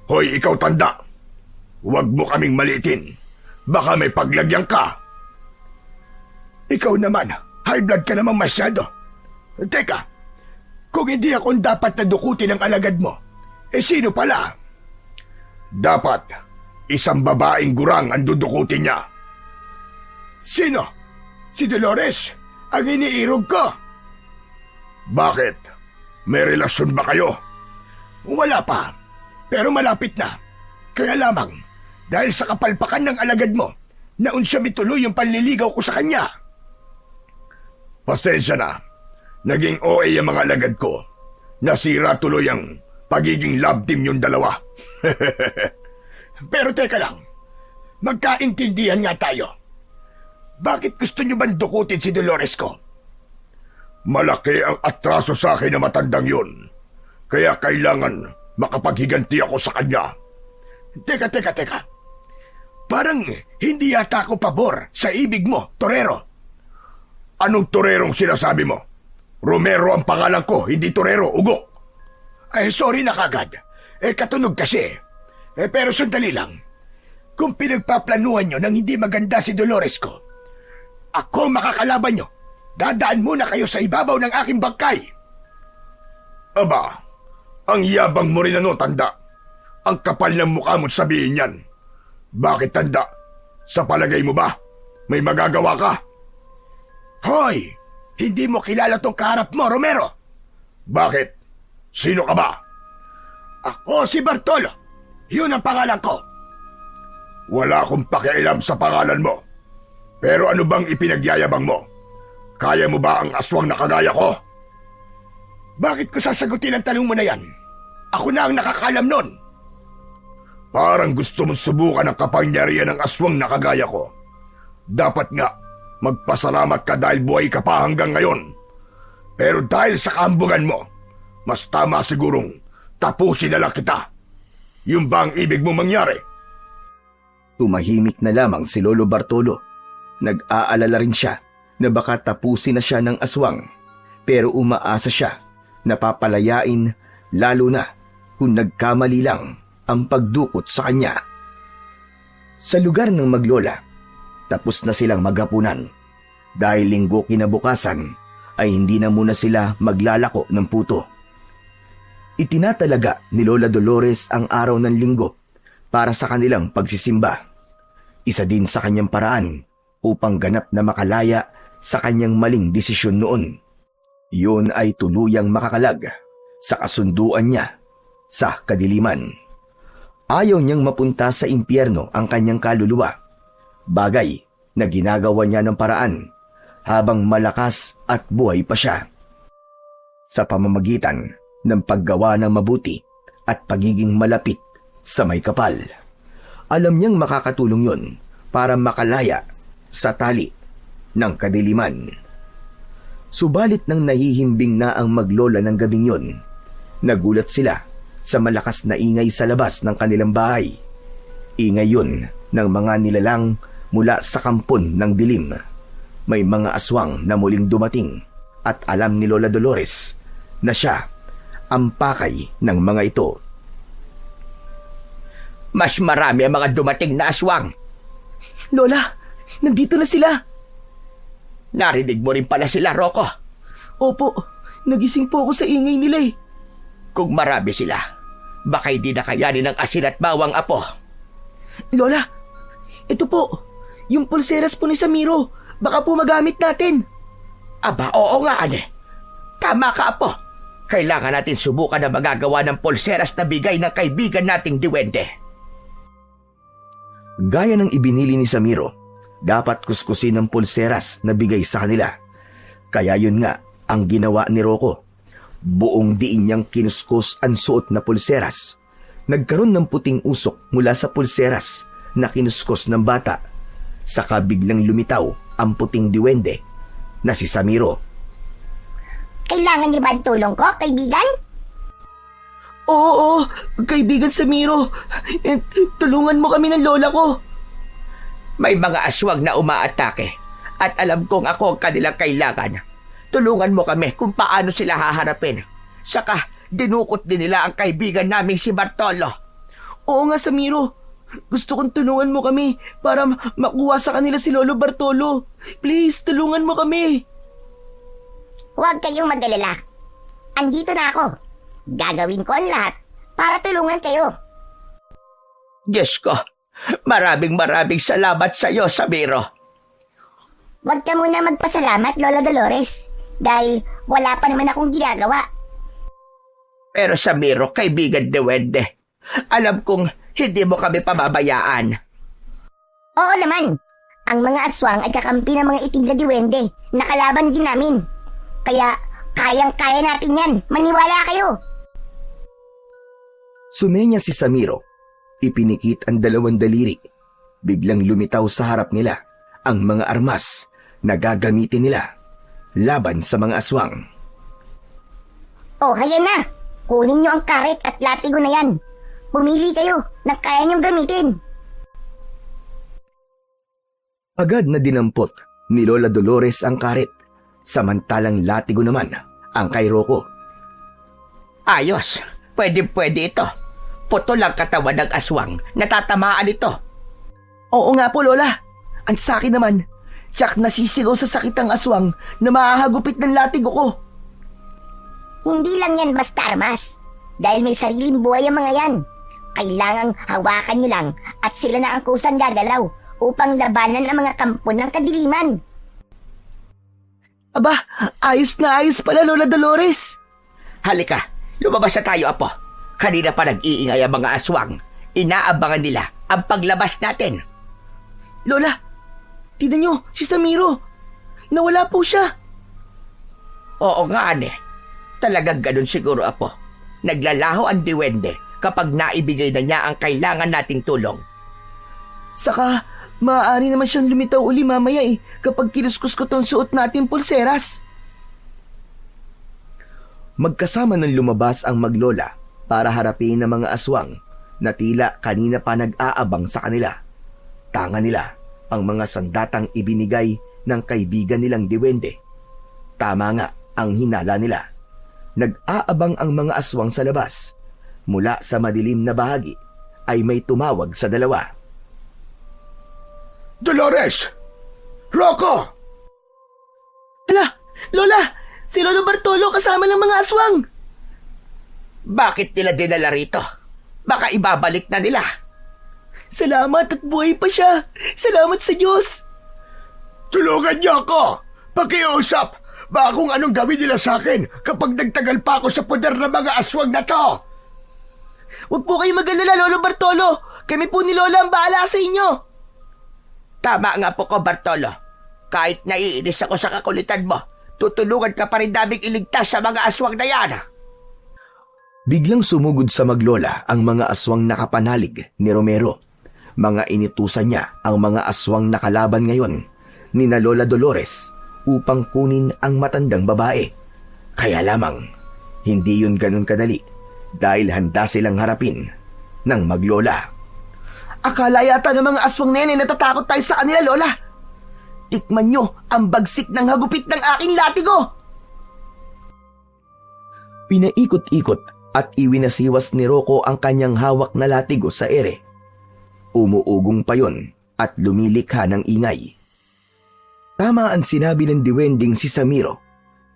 Hoy, ikaw tanda, huwag mo kaming maliitin. Baka may paglagyan ka. Ikaw naman, high blood ka naman masyado. Teka, kung hindi ako dapat na dukutin ang alagad mo, sino pala? Dapat, isang babaeng gurang ang dudukutin niya. Sino? Si Dolores, ang iniirog ko. Bakit? May relasyon ba kayo? Wala pa, pero malapit na. Kaya lamang, dahil sa kapalpakan ng alagad mo, naun siya mituloy yung panliligaw ko sa kanya. Pasensya na, naging OA ang mga alagad ko. Nasira tuloy ang pagiging love team yung dalawa. Pero teka lang, magkaintindihan nga tayo. Bakit gusto niyo bang dukutin si Dolores ko? Malaki ang atraso sa akin na matandang yun. Kaya kailangan makapaghiganti ako sa kanya. Teka. Parang hindi yata ako pabor sa ibig mo, Torero. Anong Torerong sinasabi mo? Romero ang pangalan ko, hindi Torero, ugo. Sorry na kagad. Katunog kasi. Pero sandali lang. Kung pinagpaplanuhan nyo nang hindi maganda si Dolores ko, ako makakalaban nyo. Dadaan muna kayo sa ibabaw ng aking bangkay. Aba, ang yabang mo rin tanda. Ang kapal ng mukha mo't sabihin yan. Bakit tanda? Sa palagay mo ba, may magagawa ka? Hoy! Hindi mo kilala tong kaharap mo, Romero. Bakit? Sino ka ba? Ako si Bartolo. Yun ang pangalan ko. Wala akong pakialam sa pangalan mo. Pero ano bang ipinagyayabang mo? Kaya mo ba ang aswang na kagaya ko? Bakit ko sasagutin ang tanong mo na yan? Ako na ang nakakalam nun. Parang gusto mong subukan ang kapangyarihan ng aswang na kagaya ko. Dapat nga, magpasalamat ka dahil buhay ka pa hanggang ngayon. Pero dahil sa kahambugan mo, mas tama sigurong tapusin na lang kita. Yung ba ang ibig mong mangyari? Tumahimik na lamang si Lolo Bartolo. Nag-aalala rin siya na baka tapusin na siya ng aswang, pero umaasa siya na papalayain lalo na kung nagkamali lang ang pagdukot sa kanya. Sa lugar ng maglola, tapos na silang maghapunan. Dahil linggo kinabukasan ay hindi na muna sila maglalako ng puto. Itinatalaga ni Lola Dolores ang araw ng linggo para sa kanilang pagsisimba. Isa din sa kanyang paraan upang ganap na makalaya sa kanyang maling desisyon noon. Iyon ay tuluyang makakalag sa kasunduan niya sa kadiliman. Ayaw niyang mapunta sa impyerno ang kanyang kaluluwa, bagay na ginagawa niya ng paraan habang malakas at buhay pa siya. Sa pamamagitan ng paggawa ng mabuti at pagiging malapit sa may kapal, alam niyang makakatulong yun para makalaya sa tali ng kadiliman. Subalit nang nahihimbing na ang maglola ng gabing yun, nagulat sila sa malakas na ingay sa labas ng kanilang bahay. Ingay yun ng mga nilalang mula sa kampon ng dilim. May mga aswang na muling dumating at alam ni Lola Dolores na siya ang pakay ng mga ito. Mas marami ang mga dumating na aswang. Lola, nandito na sila. Narinig mo rin pala sila, Rocco. Opo, nagising po ako sa ingay nila eh. Kung marami sila, baka hindi na kayanin ng asin at bawang apo. Lola, ito po, yung pulseras po ni Samiro. Baka po magamit natin. Aba, oo nga, ane. Tama ka, apo. Kailangan natin subukan na magagawa ng pulseras na bigay ng kaibigan nating diwende. Gaya ng ibinili ni Samiro, dapat kuskusin ng pulseras na bigay sa kanila. Kaya yun nga ang ginawa ni Rocco. Buong diin niyang kinuskus ang suot na pulseras. Nagkaroon ng puting usok mula sa pulseras na kinuskus ng bata. Saka biglang lumitaw ang puting diwende na si Samiro. Kailangan niyo ba ang tulong ko, kaibigan? Oo, kaibigan Samiro. Tulungan mo kami ng lola ko. May mga aswang na umaatake at alam kong ako ang kanilang kailangan. Tulungan mo kami kung paano sila haharapin. Saka dinukot din nila ang kaibigan naming si Bartolo. Oo nga, Samiro. Gusto kong tulungan mo kami para makuha sa kanila si Lolo Bartolo. Please, tulungan mo kami. Huwag kayong mag-alala. Andito na ako. Gagawin ko ang lahat para tulungan kayo. Diyos ko, maraming salamat sa iyo, Samiro. Huwag ka muna magpasalamat, Lola Dolores. Dahil wala pa naman akong ginagawa. Pero Samiro, kaibigan Duwende, alam kong hindi mo kami pababayaan. Oo naman. Ang mga aswang ay kakampi ng mga itim na diwende na kalaban din namin. Kaya kayang-kaya natin yan. Maniwala kayo. Sumenya si Samiro. Ipinikit ang dalawang daliri. Biglang lumitaw sa harap nila ang mga armas na gagamitin nila laban sa mga aswang. Oh, hayan na. Kunin nyo ang karet at latigo na yan. Pumili kayo na kaya niyong gamitin. Agad na dinampot ni Lola Dolores ang karet, samantalang latigo naman ang kay Rocco. Ayos, pwede ito. Putol ang katawan ng aswang, natatamaan ito. Oo nga po, Lola. Ang sa akin naman, tsak nasisigaw sa sakit ang aswang na mahahagupit ng latigo ko. Hindi lang yan basta armas. Dahil may sariling buhay ang mga yan. Kailangang hawakan nyo lang at sila na ang kusang gagalaw upang labanan ang mga kampo ng kadiliman. Aba, ayos na ayos pala, Lola Dolores. Halika, lumabas na tayo, Apo. Kanina pa nag-iingay ang mga aswang. Inaabangan nila ang paglabas natin. Lola, tignan nyo, si Samiro. Nawala po siya. Oo nga, ane. Talagang ganun siguro, Apo. Naglalaho ang diwende kapag naibigay na niya ang kailangan nating tulong. Saka, maaari naman siyang lumitaw uli mamaya kapag kiluskus ko tong suot natin pulseras. Magkasama ng lumabas ang maglola para harapin ang mga aswang na tila kanina pa nag-aabang sa kanila. Tanga nila ang mga sandatang ibinigay ng kaibigan nilang diwende. Tama nga ang hinala nila. Nag-aabang ang mga aswang sa labas. Mula sa madilim na bahagi ay may tumawag sa dalawa. Dolores! Rocco! Ala, Lola, si Lolo Bartolo kasama ng mga aswang. Bakit nila dinala rito? Baka ibabalik na nila. Salamat at buhay pa siya. Salamat sa Diyos. Tulungan niyo ako! Pakiusap! Baka kung anong gawin nila sa akin kapag nagtagal pa ako sa poder ng mga aswang na to! Huwag po kayo mag-alala, Lolo Bartolo. Kami po ni Lola ang bahala sa inyo. Tama nga po ko, Bartolo. Kahit naiinis ako sa kakulitan mo, tutulungan ka pa rin naming iligtas sa mga aswang na yan. Biglang sumugod sa maglola ang mga aswang nakapanalig ni Romero. Mga initusan niya ang mga aswang nakalaban ngayon ni na Lola Dolores upang kunin ang matandang babae. Kaya lamang, hindi yun ganun kadali dahil handa silang harapin ng maglola. Akala yata ng mga aswang na yan ay natatakot tayo sa kanila, Lola. Tikman nyo ang bagsik ng hagupit ng aking latigo. Pinaikot-ikot at iwinasiwas ni Rocco ang kanyang hawak na latigo sa ere. Umuugong pa yon at lumilikha ng ingay. Tama ang sinabi ng diwending si Samiro.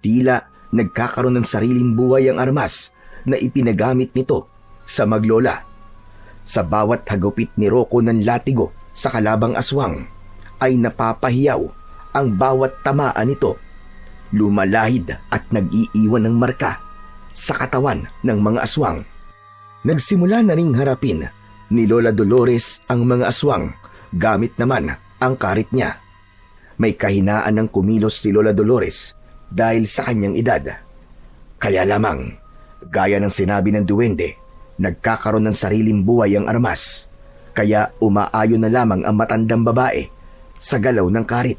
Tila nagkakaroon ng sariling buhay ang armas na ipinagamit nito sa maglola. Sa bawat hagupit ni Rocco ng latigo sa kalabang aswang ay napapahiyaw ang bawat tamaan nito. Lumalahid at nag-iiwan ng marka sa katawan ng mga aswang. Nagsimula na ring harapin ni Lola Dolores ang mga aswang gamit naman ang karit niya. May kahinaan ng kumilos si Lola Dolores dahil sa kanyang edad. Kaya lamang, gaya ng sinabi ng duwende, nagkakaroon ng sariling buhay ang armas. Kaya umaayon na lamang ang matandang babae sa galaw ng karit.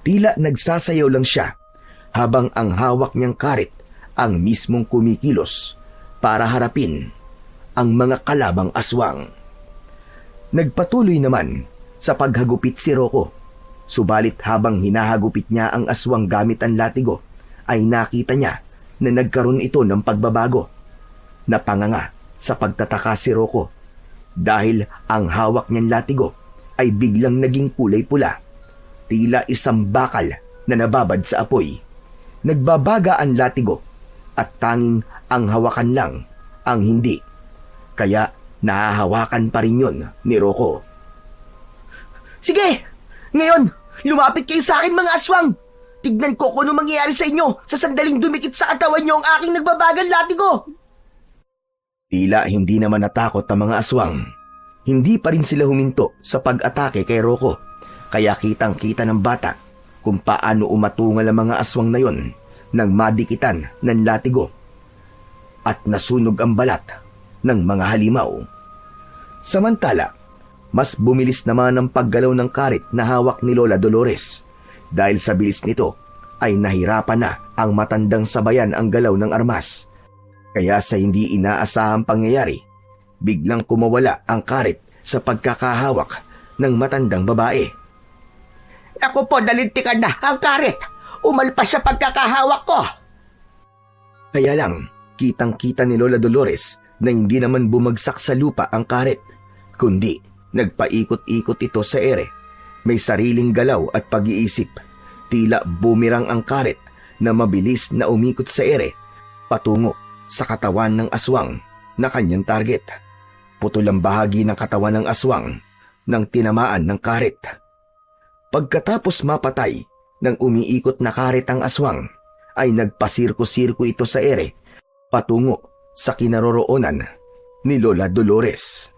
Tila nagsasayaw lang siya habang ang hawak niyang karit ang mismong kumikilos para harapin ang mga kalabang aswang. Nagpatuloy naman sa paghagupit si Rocco. Subalit habang hinahagupit niya ang aswang gamit ang latigo, ay nakita niya na nagkaroon ito ng pagbabago. Napanganga sa pagtataka si Rocco dahil ang hawak niyang latigo ay biglang naging kulay pula. Tila isang bakal na nababad sa apoy. Nagbabaga ang latigo at tanging ang hawakan lang ang hindi. Kaya nahahawakan pa rin yun ni Rocco. Sige, ngayon, lumapit kayo sa akin mga aswang. Tignan ko kung ano mangyayari sa inyo sa sandaling dumikit sa katawan niyo ang aking nagbabagang latigo. Tila hindi naman natakot ang mga aswang. Hindi pa rin sila huminto sa pag-atake kay Rocco. Kaya kitang-kita ng bata kung paano umatungal ang mga aswang na yon nang madikitan ng latigo at nasunog ang balat ng mga halimaw. Samantala, mas bumilis naman ang paggalaw ng karit na hawak ni Lola Dolores. Dahil sa bilis nito, ay nahirapan na ang matandang sabayan ang galaw ng armas. Kaya sa hindi inaasahang pangyayari, biglang kumawala ang karit sa pagkakahawak ng matandang babae. Ako po, nalintikan na ang karit. Umalpas sa pagkakahawak ko. Kaya lang, kitang-kita ni Lola Dolores na hindi naman bumagsak sa lupa ang karit, kundi Nagpaikot-ikot ito sa ere. May sariling galaw at pag-iisip. Tila bumirang ang karet na mabilis na umikot sa ere patungo sa katawan ng aswang na kanyang target. Putol ang bahagi ng katawan ng aswang nang tinamaan ng karet. Pagkatapos mapatay ng umiikot na karet ang aswang, ay nagpasirko-sirko ito sa ere patungo sa kinaroroonan ni Lola Dolores.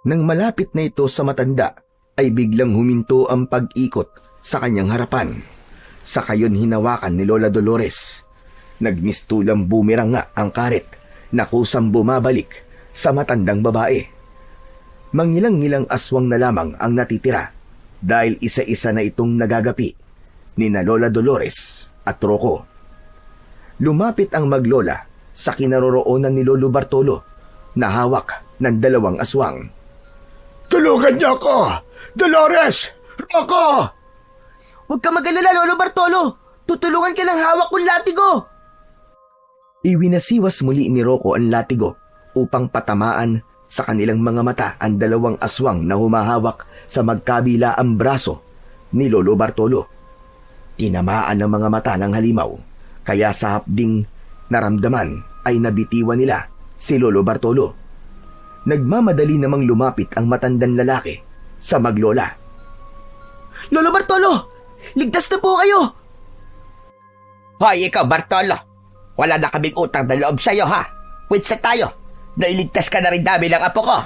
Nang malapit na ito sa matanda, ay biglang huminto ang pag-ikot sa kanyang harapan. Sa kayon hinawakan ni Lola Dolores. Nagmistulang bumirang nga ang karet na kusang bumabalik sa matandang babae. Mangilang-ngilang aswang na lamang ang natitira dahil isa-isa na itong nagagapi ni na Lola Dolores at Rocco. Lumapit ang maglola sa kinaroroonan ni Lolo Bartolo na hawak ng dalawang aswang. Tulungan niyo ako! Dolores! Rocco! Huwag ka mag-alala, Lolo Bartolo! Tutulungan ka ng hawak kong latigo! Iwinasiwas muli ni Rocco ang latigo upang patamaan sa kanilang mga mata ang dalawang aswang na humahawak sa magkabila ang braso ni Lolo Bartolo. Tinamaan ang mga mata ng halimaw, kaya sa hapding naramdaman ay nabitiwan nila si Lolo Bartolo. Nagmamadali namang lumapit ang matandang lalaki sa maglola. Lolo Bartolo! Ligtas na po kayo! Hoy, ikaw, Bartolo! Wala na kaming utang na loob sa'yo, ha? Witsa tayo! Nailigtas ka na rin dami ng apo ko!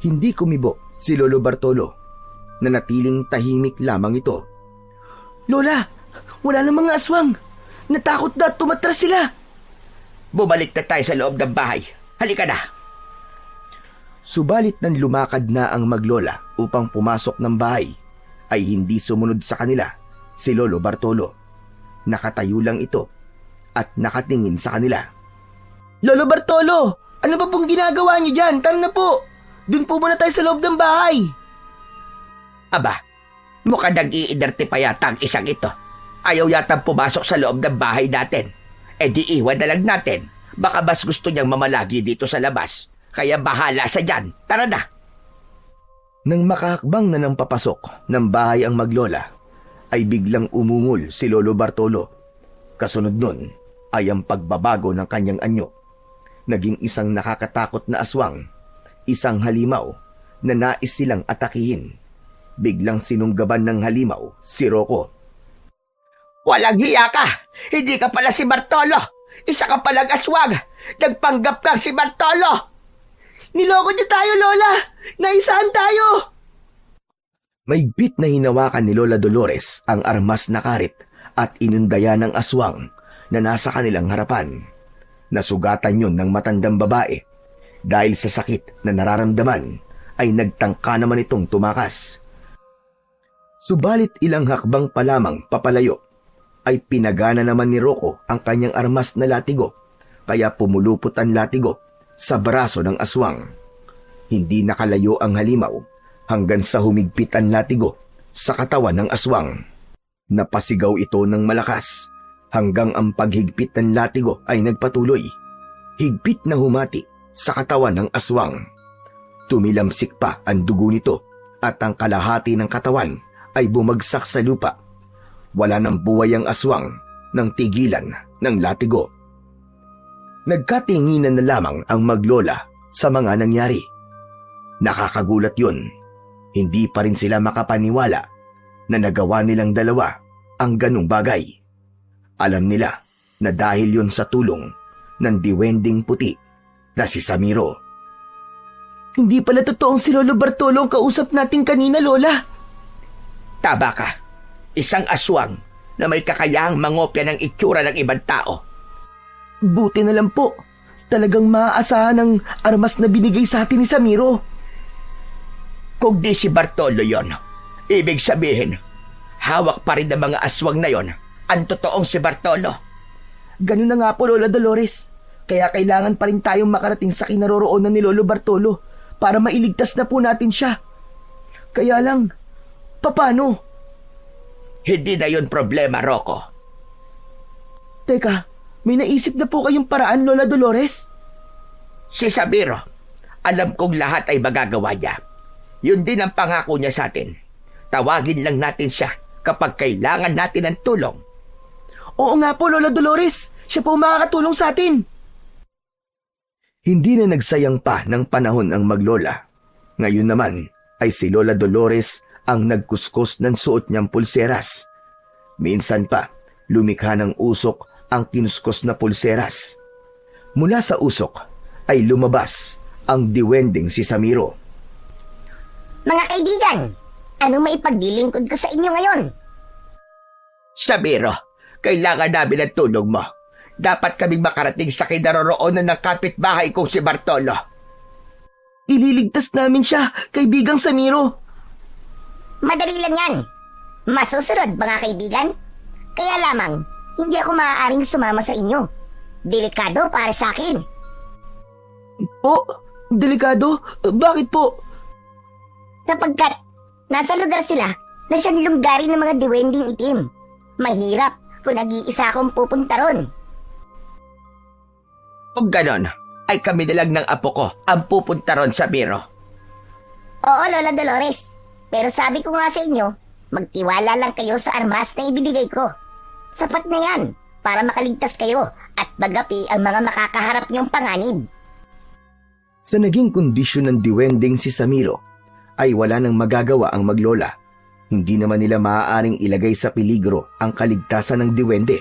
Hindi kumibo si Lolo Bartolo. Nanatiling tahimik lamang ito. Lola, wala na mga aswang. Natakot na at tumatras sila. Bumalik na tayo sa loob ng bahay. Halika na! Subalit nang lumakad na ang maglola upang pumasok ng bahay, ay hindi sumunod sa kanila si Lolo Bartolo. Nakatayo lang ito at nakatingin sa kanila. Lolo Bartolo, ano ba pong ginagawa niyo dyan? Tara na po. Doon po muna tayo sa loob ng bahay. Aba, mukhang nag-iinerte pa yata ang isang ito. Ayaw yata pumasok sa loob ng bahay natin. E di iwan na lang natin. Baka mas gusto niyang mamalagi dito sa labas. Kaya bahala sa dyan. Tara na. Nang makahakbang na ng papasok ng bahay ang maglola, ay biglang umungol si Lolo Bartolo. Kasunod nun ay ang pagbabago ng kanyang anyo. Naging isang nakakatakot na aswang, isang halimaw na nais silang atakihin. Biglang sinunggaban ng halimaw si Rocco. Walang hiya ka! Hindi ka pala si Bartolo! Isa ka palang aswang! Nagpanggap kang si Bartolo! Niloko niyo tayo, Lola! Naisaan tayo! Maigpit na hinawakan ni Lola Dolores ang armas na karit at inundaya ng aswang na nasa kanilang harapan. Nasugatan yun ng matandang babae. Dahil sa sakit na nararamdaman, ay nagtangka naman itong tumakas. Subalit ilang hakbang pa lamang papalayo, ay pinagana naman ni Rocco ang kanyang armas na latigo, kaya pumulupot ang latigo sa braso ng aswang. Hindi nakalayo ang halimaw hanggang sa humigpit ang latigo sa katawan ng aswang. Napasigaw ito ng malakas hanggang ang paghigpit ng latigo ay nagpatuloy. Higpit na humati sa katawan ng aswang. Tumilamsik pa ang dugo nito at ang kalahati ng katawan ay bumagsak sa lupa. Wala nang buhay ang aswang nang tigilan ng latigo. Nagkatinginan na lamang ang maglola sa mga nangyari. Nakakagulat yun. Hindi pa rin sila makapaniwala na nagawa nilang dalawa ang ganung bagay. Alam nila na dahil yun sa tulong ng diwending puti na si Samiro. Hindi pala totoong si Lolo Bartolo ang kausap natin kanina, Lola. Taba ka. Isang aswang na may kakayahang mangopya ng itsura ng ibang tao. Buti na lang po. Talagang maaasahan ang armas na binigay sa atin ni Samiro. Kung di si Bartolo yon, ibig sabihin, hawak pa rin ng mga aswang na yon ang totoong si Bartolo. Ganun na nga po, Lola Dolores. Kaya kailangan pa rin tayong makarating sa kinaroroonan ni Lolo Bartolo para mailigtas na po natin siya. Kaya lang, paano? Hindi na yon problema, Rocco. Teka, may naisip na po kayong paraan, Lola Dolores? Si Samiro, Alam kong lahat ay magagawa niya. Yun din ang pangako niya sa atin. Tawagin lang natin siya kapag kailangan natin ng tulong. Oo nga po, Lola Dolores. Siya po makakatulong sa atin. Hindi na nagsayang pa ng panahon ang maglola. Ngayon naman ay si Lola Dolores ang nagkuskus ng suot niyang pulseras. Minsan pa, lumikha ng usok ang kinuskus na pulseras. Mula sa usok ay lumabas ang diwending si Samiro. Mga kaibigan, ano maipagdilingkod ko sa inyo ngayon? Samiro, kailangan namin ng tulong mo. Dapat kaming makarating sa kinaroroonan ng kapitbahay kong si Bartolo. Ililigtas namin siya, kaibigang Samiro. Madali lang yan. Masusunod, mga kaibigan. Kaya lamang, hindi ako maaaring sumama sa inyo. Delikado para sa akin. Po, delikado? Bakit po? Sapagkat nasa lugar sila na siyang lunggarin ng mga diwending itim. Mahirap kung nag-iisa akong pupunta ron. Kung ganon, ay kami na lang ng apo ko ang pupunta ron, Samiro. Oo, Lola Dolores. Pero sabi ko nga sa inyo, magtiwala lang kayo sa armas na ibinigay ko. Sapat na yan para makaligtas kayo at magapi ang mga makakaharap niyong panganib. Sa naging kondisyon ng diwending si Samiro, ay wala nang magagawa ang maglola. Hindi naman nila maaaring ilagay sa peligro ang kaligtasan ng diwende.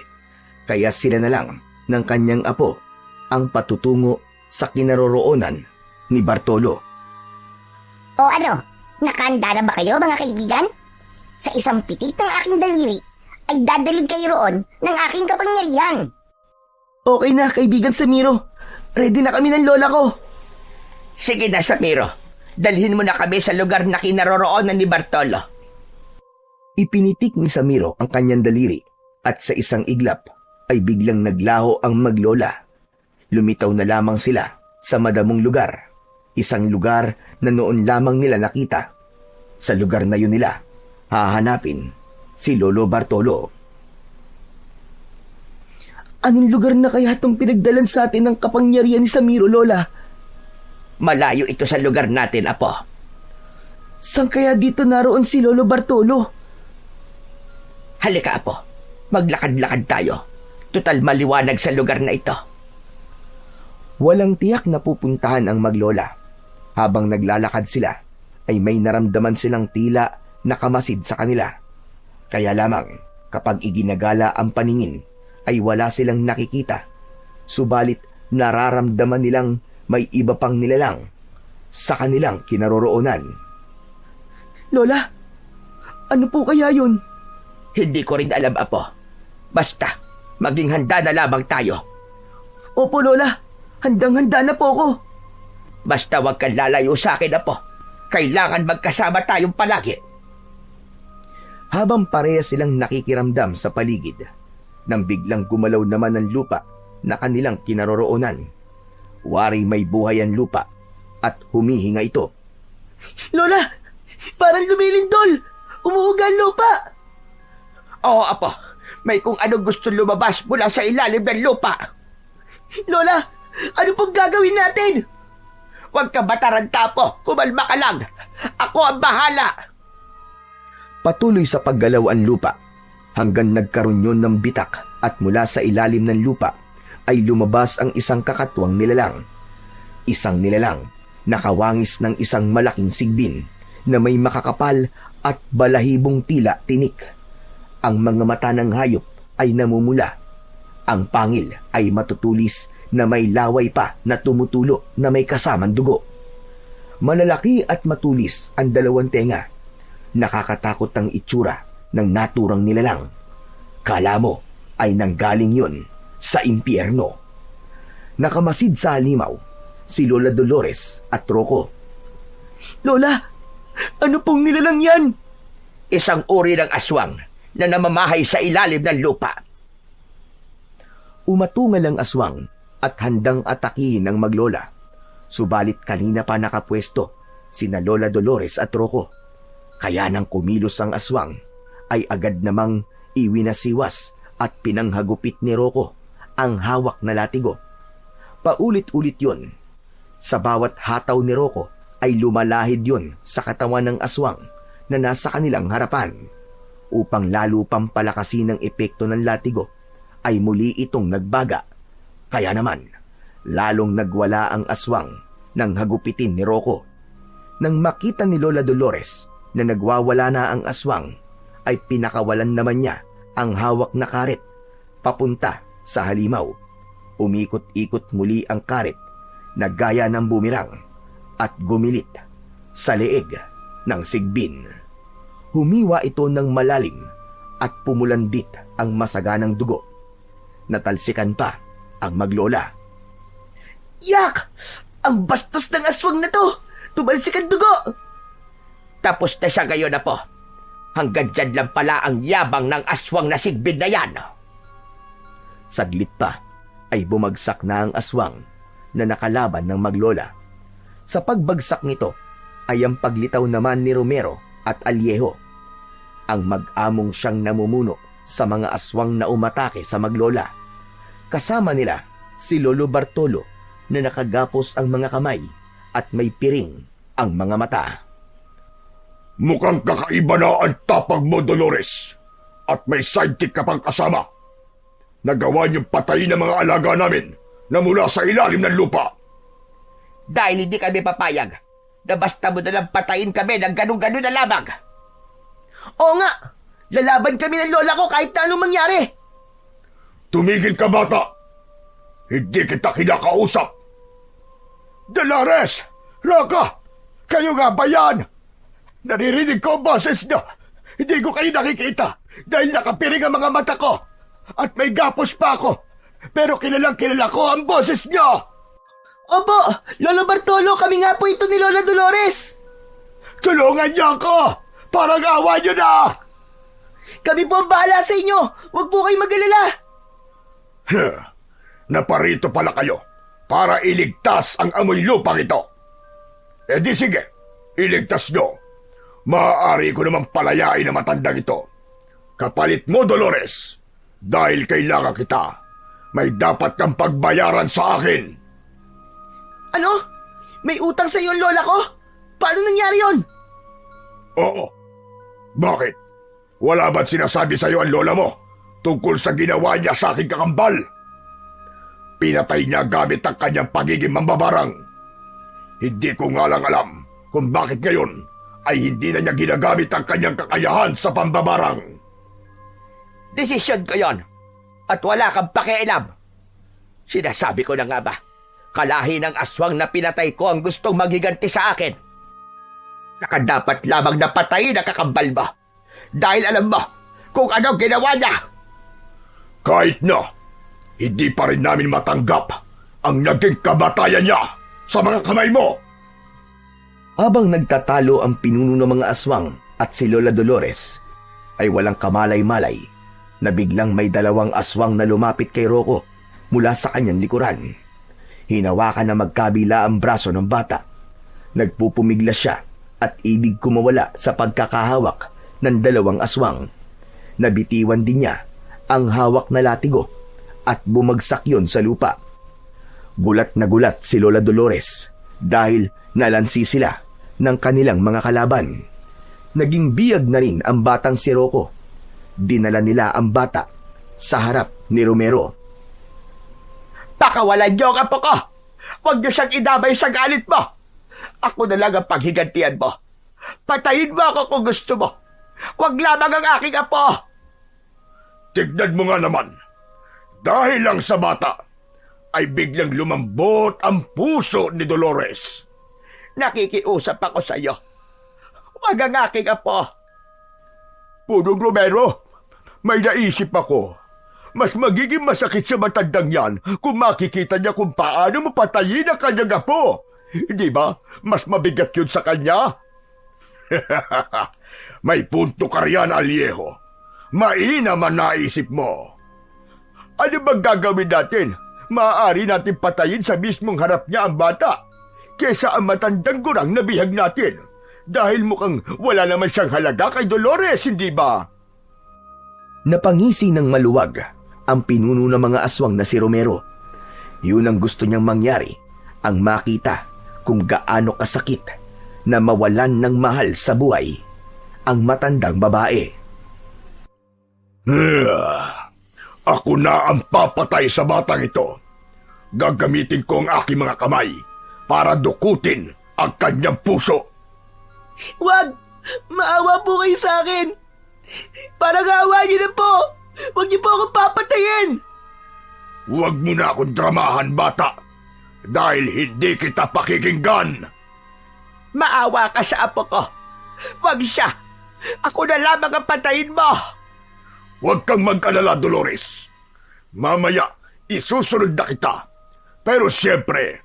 Kaya sila na lang ng kanyang apo ang patutungo sa kinaroroonan ni Bartolo. O ano, nakahanda na ba kayo mga kaibigan? Sa isang pitik ng aking daliri ay dadalig kayo roon ng aking kapangyarihan. Okay na, kaibigan Samiro. Ready na kami ng lola ko. Sige na, Samiro. Dalhin mo na kami sa lugar na kinaroroonan ni Bartolo. Ipinitik ni Samiro ang kanyang daliri at sa isang iglap ay biglang naglaho ang maglola. Lumitaw na lamang sila sa madamong lugar. Isang lugar na noon lamang nila nakita. Sa lugar na yun nila, hahanapin si Lolo Bartolo. Anong lugar na kaya itong pinagdalan sa atin ng kapangyarihan ni Samiro, Lola? Malayo ito sa lugar natin, apo. Saan kaya dito naroon si Lolo Bartolo? Halika, apo. Maglakad-lakad tayo. Tutal maliwanag sa lugar na ito. Walang tiyak na pupuntahan ang maglola. Habang naglalakad sila, ay may naramdaman silang tila nakamasid sa kanila. Kaya lamang, kapag iginagala ang paningin, ay wala silang nakikita. Subalit, nararamdaman nilang may iba pang nilalang sa kanilang kinaroroonan. Lola, ano po kaya yun? Hindi ko rin alam, apo. Basta, maging handa na lamang tayo. Opo, Lola. Handang-handa na po ako. Basta wag kang lalayo sa akin, apo. Kailangan magkasama tayong palagi. Habang pareha silang nakikiramdam sa paligid, nang biglang gumalaw naman ang lupa na kanilang kinaroroonan. Wari may buhay ang lupa at humihinga ito. Lola, parang lumilindol. Umuuga ang lupa. Oo, apo. May kung anong gusto lumabas mula sa ilalim ng lupa. Lola, ano pong gagawin natin? Huwag ka mataranta, apo. Kumalma ka lang. Ako ang bahala. Patuloy sa paggalaw ang lupa hanggang nagkaroon yun ng bitak at mula sa ilalim ng lupa ay lumabas ang isang kakatwang nilalang. Isang nilalang nakawangis ng isang malaking sigbin na may makakapal at balahibong tila tinik. Ang mga mata ng hayop ay namumula. Ang pangil ay matutulis na may laway pa na tumutulo na may kasamang dugo. Malalaki at matulis ang dalawang tenga. Nakakatakot ang itsura ng naturang nilalang. Kala mo ay nanggaling yun sa impyerno. Nakamasid sa halimaw si Lola Dolores at Rocco. Lola, ano pong nilalang yan? Isang uri ng aswang na namamahay sa ilalim ng lupa. Umatungal ang aswang at handang atakihin ng maglola. Subalit kanina pa nakapwesto sina Lola Dolores at Rocco. Kaya nang kumilos ang aswang, ay agad namang iwinasiwas at pinanghagupit ni Rocco ang hawak na latigo. Paulit-ulit yun. Sa bawat hataw ni Rocco ay lumalahid yun sa katawan ng aswang na nasa kanilang harapan. Upang lalo pang palakasin ang epekto ng latigo, ay muli itong nagbaga. Kaya naman, lalong nagwala ang aswang nang hagupitin ni Rocco. Nang makita ni Lola Dolores na nagwawala na ang aswang, ay pinakawalan naman niya ang hawak na karet papunta sa halimaw. Umikot-ikot muli ang karet na gaya ng bumirang at gumilit sa leeg ng sigbin. Humiwa ito ng malalim at pumulandit ang masaganang dugo. Natalsikan pa ang maglola. Yak! Ang bastos ng aswang na to! Tumalsik ang dugo! Tapos na siya ngayon na po. Hanggang dyan lang pala ang yabang ng aswang na sigbin na yan. Saglit pa ay bumagsak na ang aswang na nakalaban ng maglola. Sa pagbagsak nito ay ang paglitaw naman ni Romero at Aliejo, ang mag-among siyang namumuno sa mga aswang na umatake sa maglola. Kasama nila si Lolo Bartolo na nakagapos ang mga kamay at may piring ang mga mata. Mukhang kakaiba na ang tapag mo, Dolores. At may sidekick ka pang kasama. Nagawa niyong patayin ang mga alaga namin na mula sa ilalim ng lupa. Dahil hindi kami papayag na basta mo nalang patayin kami ng ganun-ganun na lamang. Oo nga! Lalaban kami ng lola ko kahit na anong mangyari! Tumigil ka, bata! Hindi kita kinakausap! Dolores! Rocco! Kayo nga ba yan? Naririnig ko ang boses niyo! Hindi ko kayo nakikita dahil nakapiring ang mga mata ko! At may gapos pa ako! Pero kilalang kilala ko ang boses niyo! Opo! Lolo Bartolo, kami nga po ito ni Lola Dolores! Tulungan niyo ako! Parang awa niyo na! Kami po ang bahala sa inyo! Huwag po kayong mag-alala! Naparito pala kayo para iligtas ang amoy lupang ito. E di sige, iligtas nyo. Maaari ko namang palayain ang matandang ito. Kapalit mo, Dolores, dahil kailangan kita. May dapat kang pagbayaran sa akin. Ano? May utang sa iyo ang lola ko? Paano nangyari yon? Oo. Bakit? Wala ba't sinasabi sa iyo ang lola mo tungkol sa ginawa niya sa aking kakambal? Pinatay niya gamit ang kanyang pagiging mambabarang. Hindi ko nga lang alam kung bakit ngayon ay hindi na niya ginagamit ang kanyang kakayahan sa pambabarang. Desisyon ko yon at wala kang pakialam. Sinasabi ko na nga ba, kalahi ng aswang na pinatay ko ang gustong maghiganti sa akin. Nakadapat lamang na patayin ang kakambal mo dahil alam mo kung ano ginawa niya. Kahit na, hindi pa rin namin matanggap ang naging kamatayan niya sa mga kamay mo. Habang nagtatalo ang pinuno ng mga aswang at si Lola Dolores, ay walang kamalay-malay na biglang may dalawang aswang na lumapit kay Rocco mula sa kanyang likuran. Hinawakan na magkabila ang braso ng bata. Nagpupumiglas siya at ibig kumawala sa pagkakahawak ng dalawang aswang. Nabitiwan din niya ang hawak na latigo at bumagsak yon sa lupa. Gulat na gulat si Lola Dolores dahil nalansi sila ng kanilang mga kalaban. Naging biyag na rin ang batang si Rocco. Dinala nila ang bata sa harap ni Romero. Pakawalan niyo ang apo ko! Huwag niyo siyang idamay sa galit mo! Ako na lang ang paghigantian mo. Patayin mo ako kung gusto mo. Huwag lamang ang aking apo! Tignan mo nga naman. Dahil lang sa bata, ay biglang lumambot ang puso ni Dolores. Nakikiusap ako sa iyo. Huwag ang aking apo. Punong Romero, may naisip ako. Mas magiging masakit sa matandang yan kung makikita niya kung paano mapatayin ang kanyang apo. Di ba? Mas mabigat yun sa kanya. May punto ka riyan, Aliejo. Mainam ang naisip mo. Ano bang gagawin natin? Maaari natin patayin sa mismong harap niya ang bata kesa ang matandang gurang na bihag natin. Dahil mukhang wala naman siyang halaga kay Dolores, hindi ba? Napangisi ng maluwag ang pinuno ng mga aswang na si Romero. Yun ang gusto niyang mangyari, ang makita kung gaano kasakit na mawalan ng mahal sa buhay ang matandang babae. Ako na ang papatay sa batang ito. Gagamitin ko ang aking mga kamay para dukutin ang kanyang puso. Wag! Maawa po kayo sa akin! Parang awa niyo na po! Huwag niyo po akong papatayin! Huwag mo na akong dramahan, bata, dahil hindi kita pakikinggan. Maawa ka sa apo ko. Wag siya. Ako na lamang ang patayin mo. Huwag kang mag-alala, Dolores. Mamaya, isusunod na kita. Pero siyempre,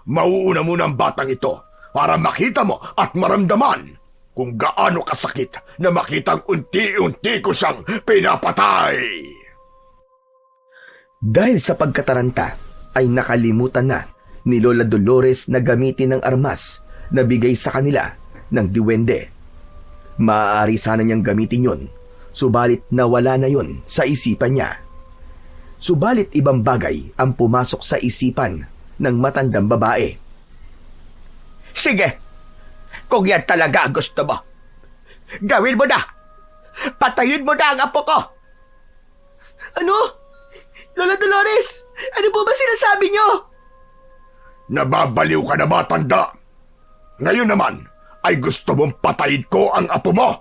mauuna muna ang batang ito para makita mo at maramdaman kung gaano kasakit na makitang unti-unti ko siyang pinapatay. Dahil sa pagkataranta ay nakalimutan na ni Lola Dolores na gamitin ang armas na bigay sa kanila ng diwende. Maaari sana niyang gamitin yon, subalit nawala na yon sa isipan niya. Subalit ibang bagay ang pumasok sa isipan ng matandang babae. Sige, kung yan talaga ang gusto mo, gawin mo na. Patayin mo na ang apo ko. Ano? Lola Dolores, ano po ba sinasabi niyo? Nababaliw ka na ba, tanda? Ngayon naman ay gusto mong patayin ko ang apo mo.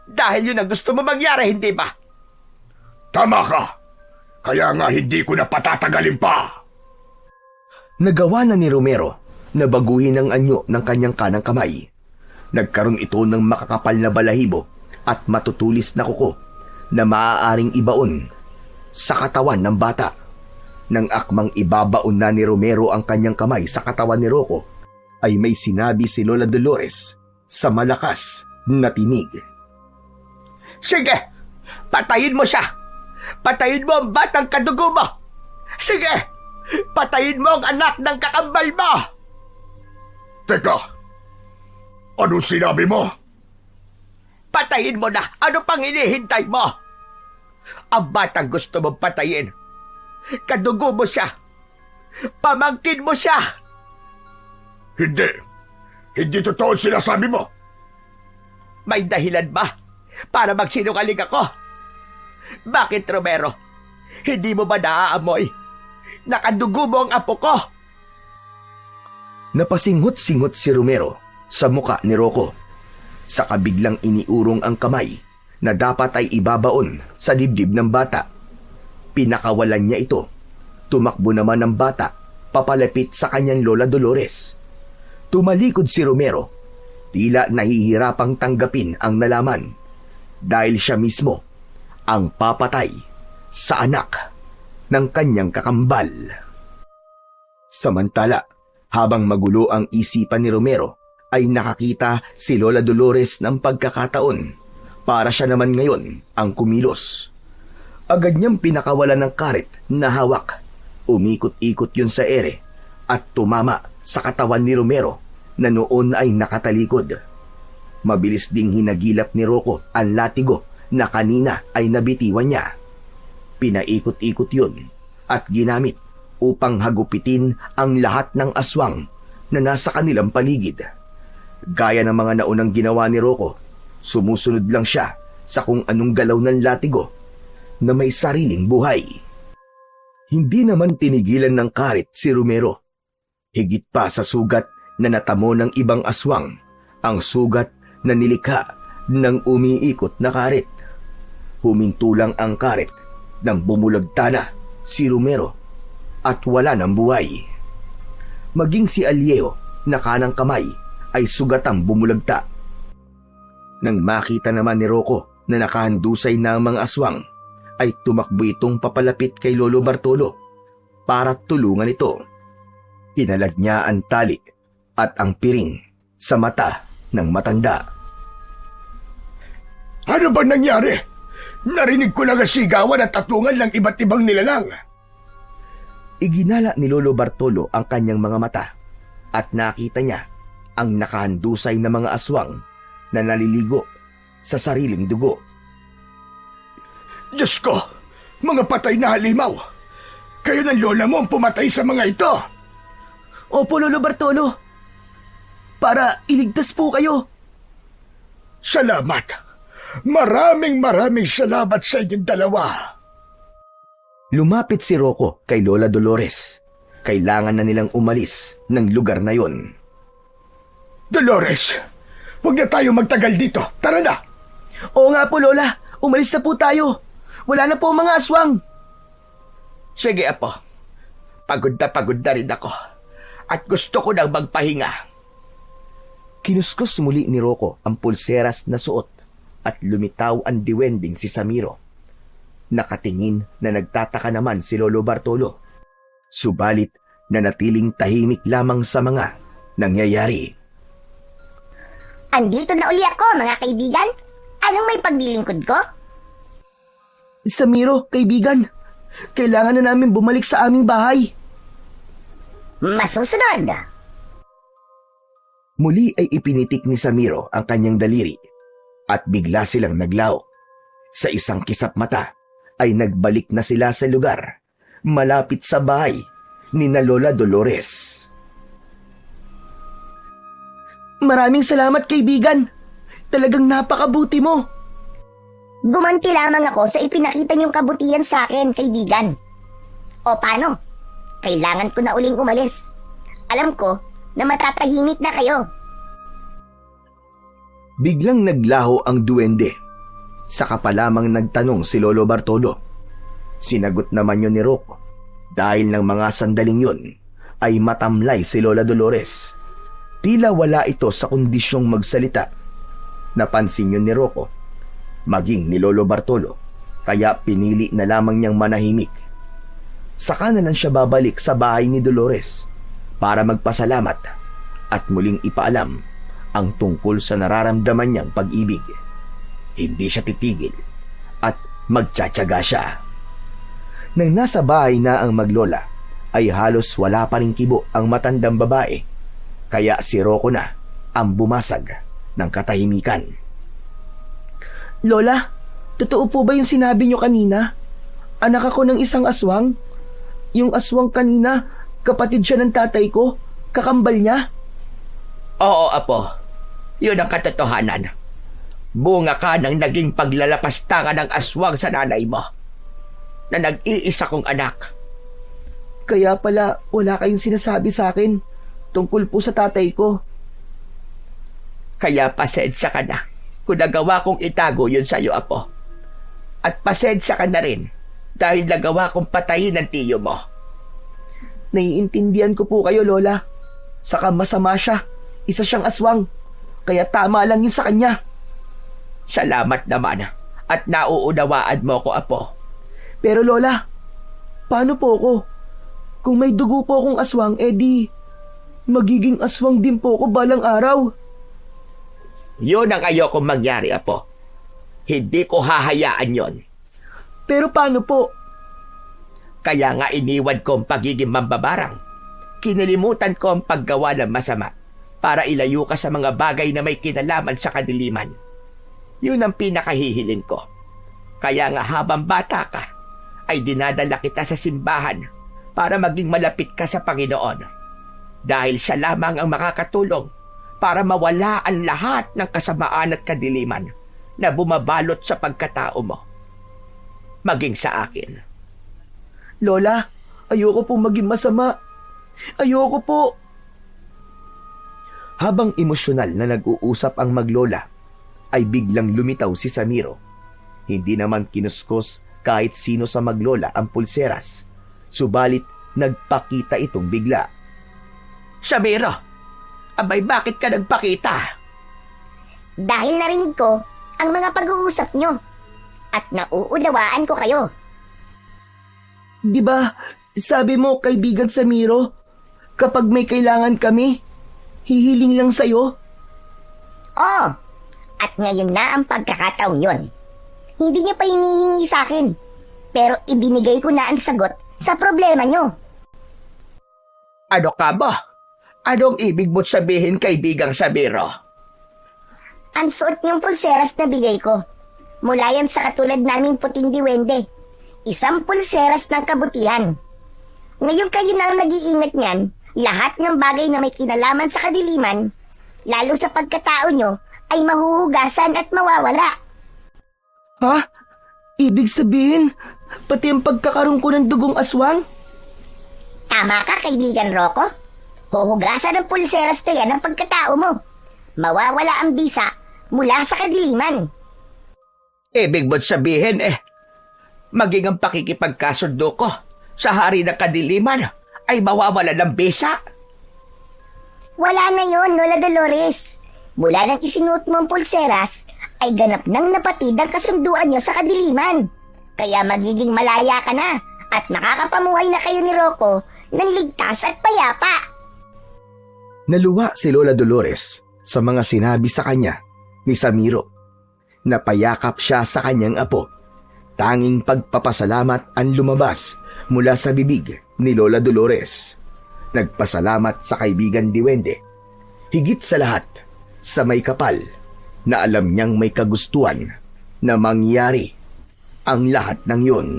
Dahil yun ang gusto mo mangyari, hindi ba? Tama ka. Kaya nga hindi ko na patatagalin pa. Nagawa na ni Romero na baguhin ang anyo ng kanyang kanang kamay. Nagkaroon ito ng makakapal na balahibo at matutulis na kuko na maaaring ibaon sa katawan ng bata. Nang akmang ibabaon na ni Romero ang kanyang kamay sa katawan ni Rocco, ay may sinabi si Lola Dolores sa malakas na tinig. Sige, patayin mo siya. Patayin mo ang batang kadugo mo. Sige, patayin mo ang anak ng kakambal mo. Teka, anong sinabi mo? Patayin mo na. Ano pang hinihintay mo? Ang batang gusto mong patayin, kadugo mo siya. Pamangkin mo siya. Hindi. Hindi totoo ang sinasabi mo. May dahilan ba para magsinungaling ako? Bakit, Romero? Hindi mo ba naaamoy? Nakadugo mo ang apo ko. Napasinghot-singhot si Romero sa muka ni Rocco. Saka biglang iniurong ang kamay na dapat ay ibabaon sa dibdib ng bata. Pinakawalan niya ito. Tumakbo naman ang bata papalapit sa kanyang Lola Dolores. Tumalikod si Romero. Tila nahihirapang tanggapin ang nalaman dahil siya mismo ang papatay sa anak ng kanyang kakambal. Samantala, habang magulo ang isipan ni Romero, ay nakakita si Lola Dolores ng pagkakataon para siya naman ngayon ang kumilos. Agad niyang pinakawalan ng karet na hawak. Umikot-ikot yun sa ere at tumama sa katawan ni Romero na noon ay nakatalikod. Mabilis ding hinagilap ni Rocco ang latigo na kanina ay nabitiwan niya. Pinaikot-ikot yun at ginamit upang hagupitin ang lahat ng aswang na nasa kanilang paligid. Gaya ng mga naunang ginawa ni Rocco, sumusunod lang siya sa kung anong galaw ng latigo na may sariling buhay. Hindi naman tinigilan ng karet si Romero. Higit pa sa sugat na natamo ng ibang aswang, ang sugat na nilikha ng umiikot na karet. Huminto lang ang karet nang bumulagta na si Romero at wala ng buhay. Maging si Alieo na kanang kamay ay sugatang bumulagta. Nang makita naman ni Rocco na nakahandusay na ang mga aswang, ay tumakbo itong papalapit kay Lolo Bartolo para tulungan ito. Hinalag niya ang tali at ang piring sa mata ng matanda. Ano ba nangyari? Narinig ko lang ang sigawan at tatungan ng iba't ibang nilalang. Iginala ni Lolo Bartolo ang kanyang mga mata at nakita niya ang nakahandusay na mga aswang na naliligo sa sariling dugo. Diyos ko, mga patay na halimaw. Kayo ng lola mo ang pumatay sa mga ito. Opo, Lolo Bartolo. Para iligtas po kayo. Salamat. Maraming salamat sa inyong dalawa. Lumapit si Rocco kay Lola Dolores. Kailangan na nilang umalis ng lugar na yon. Dolores, huwag na tayo magtagal dito. Tara na. Oo nga po, Lola. Umalis na po tayo. Wala na po ang mga aswang. Sige, Apo. Pagod na rin ako. At gusto ko nang magpahinga. Kinuskos muli ni Rocco ang pulseras na suot at lumitaw ang diwending si Samiro. Nakatingin na nagtataka naman si Lolo Bartolo. Subalit nanatiling tahimik lamang sa mga nangyayari. Andito na uli ako, mga kaibigan. Anong may paglilingkod ko? Samiro, kaibigan. Kailangan na namin bumalik sa aming bahay. Masusunod. Muli ay ipinitik ni Samiro ang kanyang daliri at bigla silang naglaho. Sa isang kisap mata ay nagbalik na sila sa lugar malapit sa bahay ni na Lola Dolores. Maraming salamat, kaibigan. Talagang napakabuti mo. Gumanti lamang ako sa ipinakita niyong kabutihan sa akin, kaibigan. O paano? Kailangan ko na uling umalis. Alam ko na matatahimik na kayo. Biglang naglaho ang duwende. Saka pa lamang nagtanong si Lolo Bartolo. Sinagot naman yun ni Rocco. Dahil ng mga sandaling yun, ay matamlay si Lola Dolores. Tila wala ito sa kondisyong magsalita. Napansin yun ni Rocco, maging ni Lolo Bartolo, kaya pinili na lamang niyang manahimik. Saka na lang siya babalik sa bahay ni Dolores para magpasalamat at muling ipaalam ang tungkol sa nararamdaman niyang pag-ibig. Hindi siya titigil at magtsatsaga siya. Nang nasa bahay na ang maglola, ay halos wala pa ring kibo ang matandang babae, kaya si Rocco na ang bumasag ng katahimikan. Lola, totoo po ba yung sinabi niyo kanina? Anak ako ng isang aswang? Yung aswang kanina, kapatid siya ng tatay ko? Kakambal niya? Oo, Apo. Yun ang katotohanan. Bunga ka ng naging paglalapastangan ng aswang sa nanay mo na nag-iisa kong anak. Kaya pala wala kayong sinasabi sa akin tungkol po sa tatay ko. Kaya pasensya ka na kung nagawa kong itago yun sa'yo, Apo. At pasensya ka na rin dahil nagawa kong patayin ang tiyo mo. Naiintindihan ko po kayo, Lola. Saka masama siya. Isa siyang aswang. Kaya tama lang yun sa kanya. Salamat naman at nauunawaan mo ko, Apo. Pero Lola, paano po ako? Kung may dugo po akong aswang, edi magiging aswang din po ako balang araw. Yun ang ayokong mangyari, Apo. Hindi ko hahayaan yon. Pero paano po? Kaya nga iniwan ko ang pagiging mambabarang. Kinalimutan ko ang paggawa ng masama para ilayo ka sa mga bagay na may kinalaman sa kadiliman. Yun ang pinakahihiling ko. Kaya nga habang bata ka, ay dinadala kita sa simbahan para maging malapit ka sa Panginoon. Dahil siya lamang ang makakatulong para mawala ang lahat ng kasamaan at kadiliman na bumabalot sa pagkatao mo. Maging sa akin. Lola, ayoko po maging masama. Ayoko po. Habang emosyonal na nag-uusap ang maglola, ay biglang lumitaw si Samiro. Hindi naman kinuskos kahit sino sa maglola ang pulseras. Subalit nagpakita itong bigla. Samiro, abay bakit ka nagpakita? Dahil narinig ko ang mga pag-uusap nyo at nauunawaan ko kayo. Di ba, sabi mo, kaibigan Samiro, kapag may kailangan kami, hihiling lang sa'yo? Oo, at ngayon na ang pagkakataong yon. Hindi niyo pa hinihingi sa akin, pero ibinigay ko na ang sagot sa problema nyo. Ano ka ba? Anong ibig mo't sabihin, kaibigang Samiro? Ang suot niyong pulseras na bigay ko. Mula yan sa katulad naming puting diwende. Isang pulseras ng kabutihan. Ngayon kayo na ang nag-iingat niyan lahat ng bagay na may kinalaman sa kadiliman, lalo sa pagkatao nyo, ay mahuhugasan at mawawala. Ha? Ibig sabihin, pati ang pagkakaroon ko ng dugong aswang? Tama ka, kaibigan Rocco. Huhugasan ng pulseras na yan ang pagkatao mo. Mawawala ang bisa mula sa kadiliman. Ibig mo't sabihin maging ang pakikipagkasundo ko sa hari ng kadiliman ay mawawala ng bisa. Wala na yon, Lola Dolores. Mula nang isinuot mo ang pulseras, ay ganap nang napatid ang kasunduan nyo sa kadiliman. Kaya magiging malaya ka na at nakakapamuhay na kayo ni Rocco ng ligtas at payapa. Naluwa si Lola Dolores sa mga sinabi sa kanya ni Samiro. Napayakap siya sa kanyang apo. Tanging pagpapasalamat ang lumabas mula sa bibig ni Lola Dolores. Nagpasalamat sa kaibigan Diwende. Higit sa lahat, sa may kapal na alam niyang may kagustuhan na mangyari ang lahat ng yun.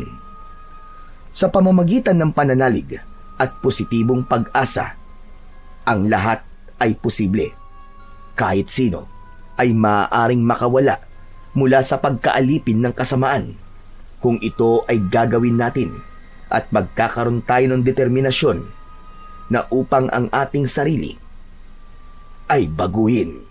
Sa pamamagitan ng pananalig at positibong pag-asa, ang lahat ay posible. Kahit sino ay maaaring makawala mula sa pagkaalipin ng kasamaan kung ito ay gagawin natin at magkakaroon tayo ng determinasyon na upang ang ating sarili ay baguhin.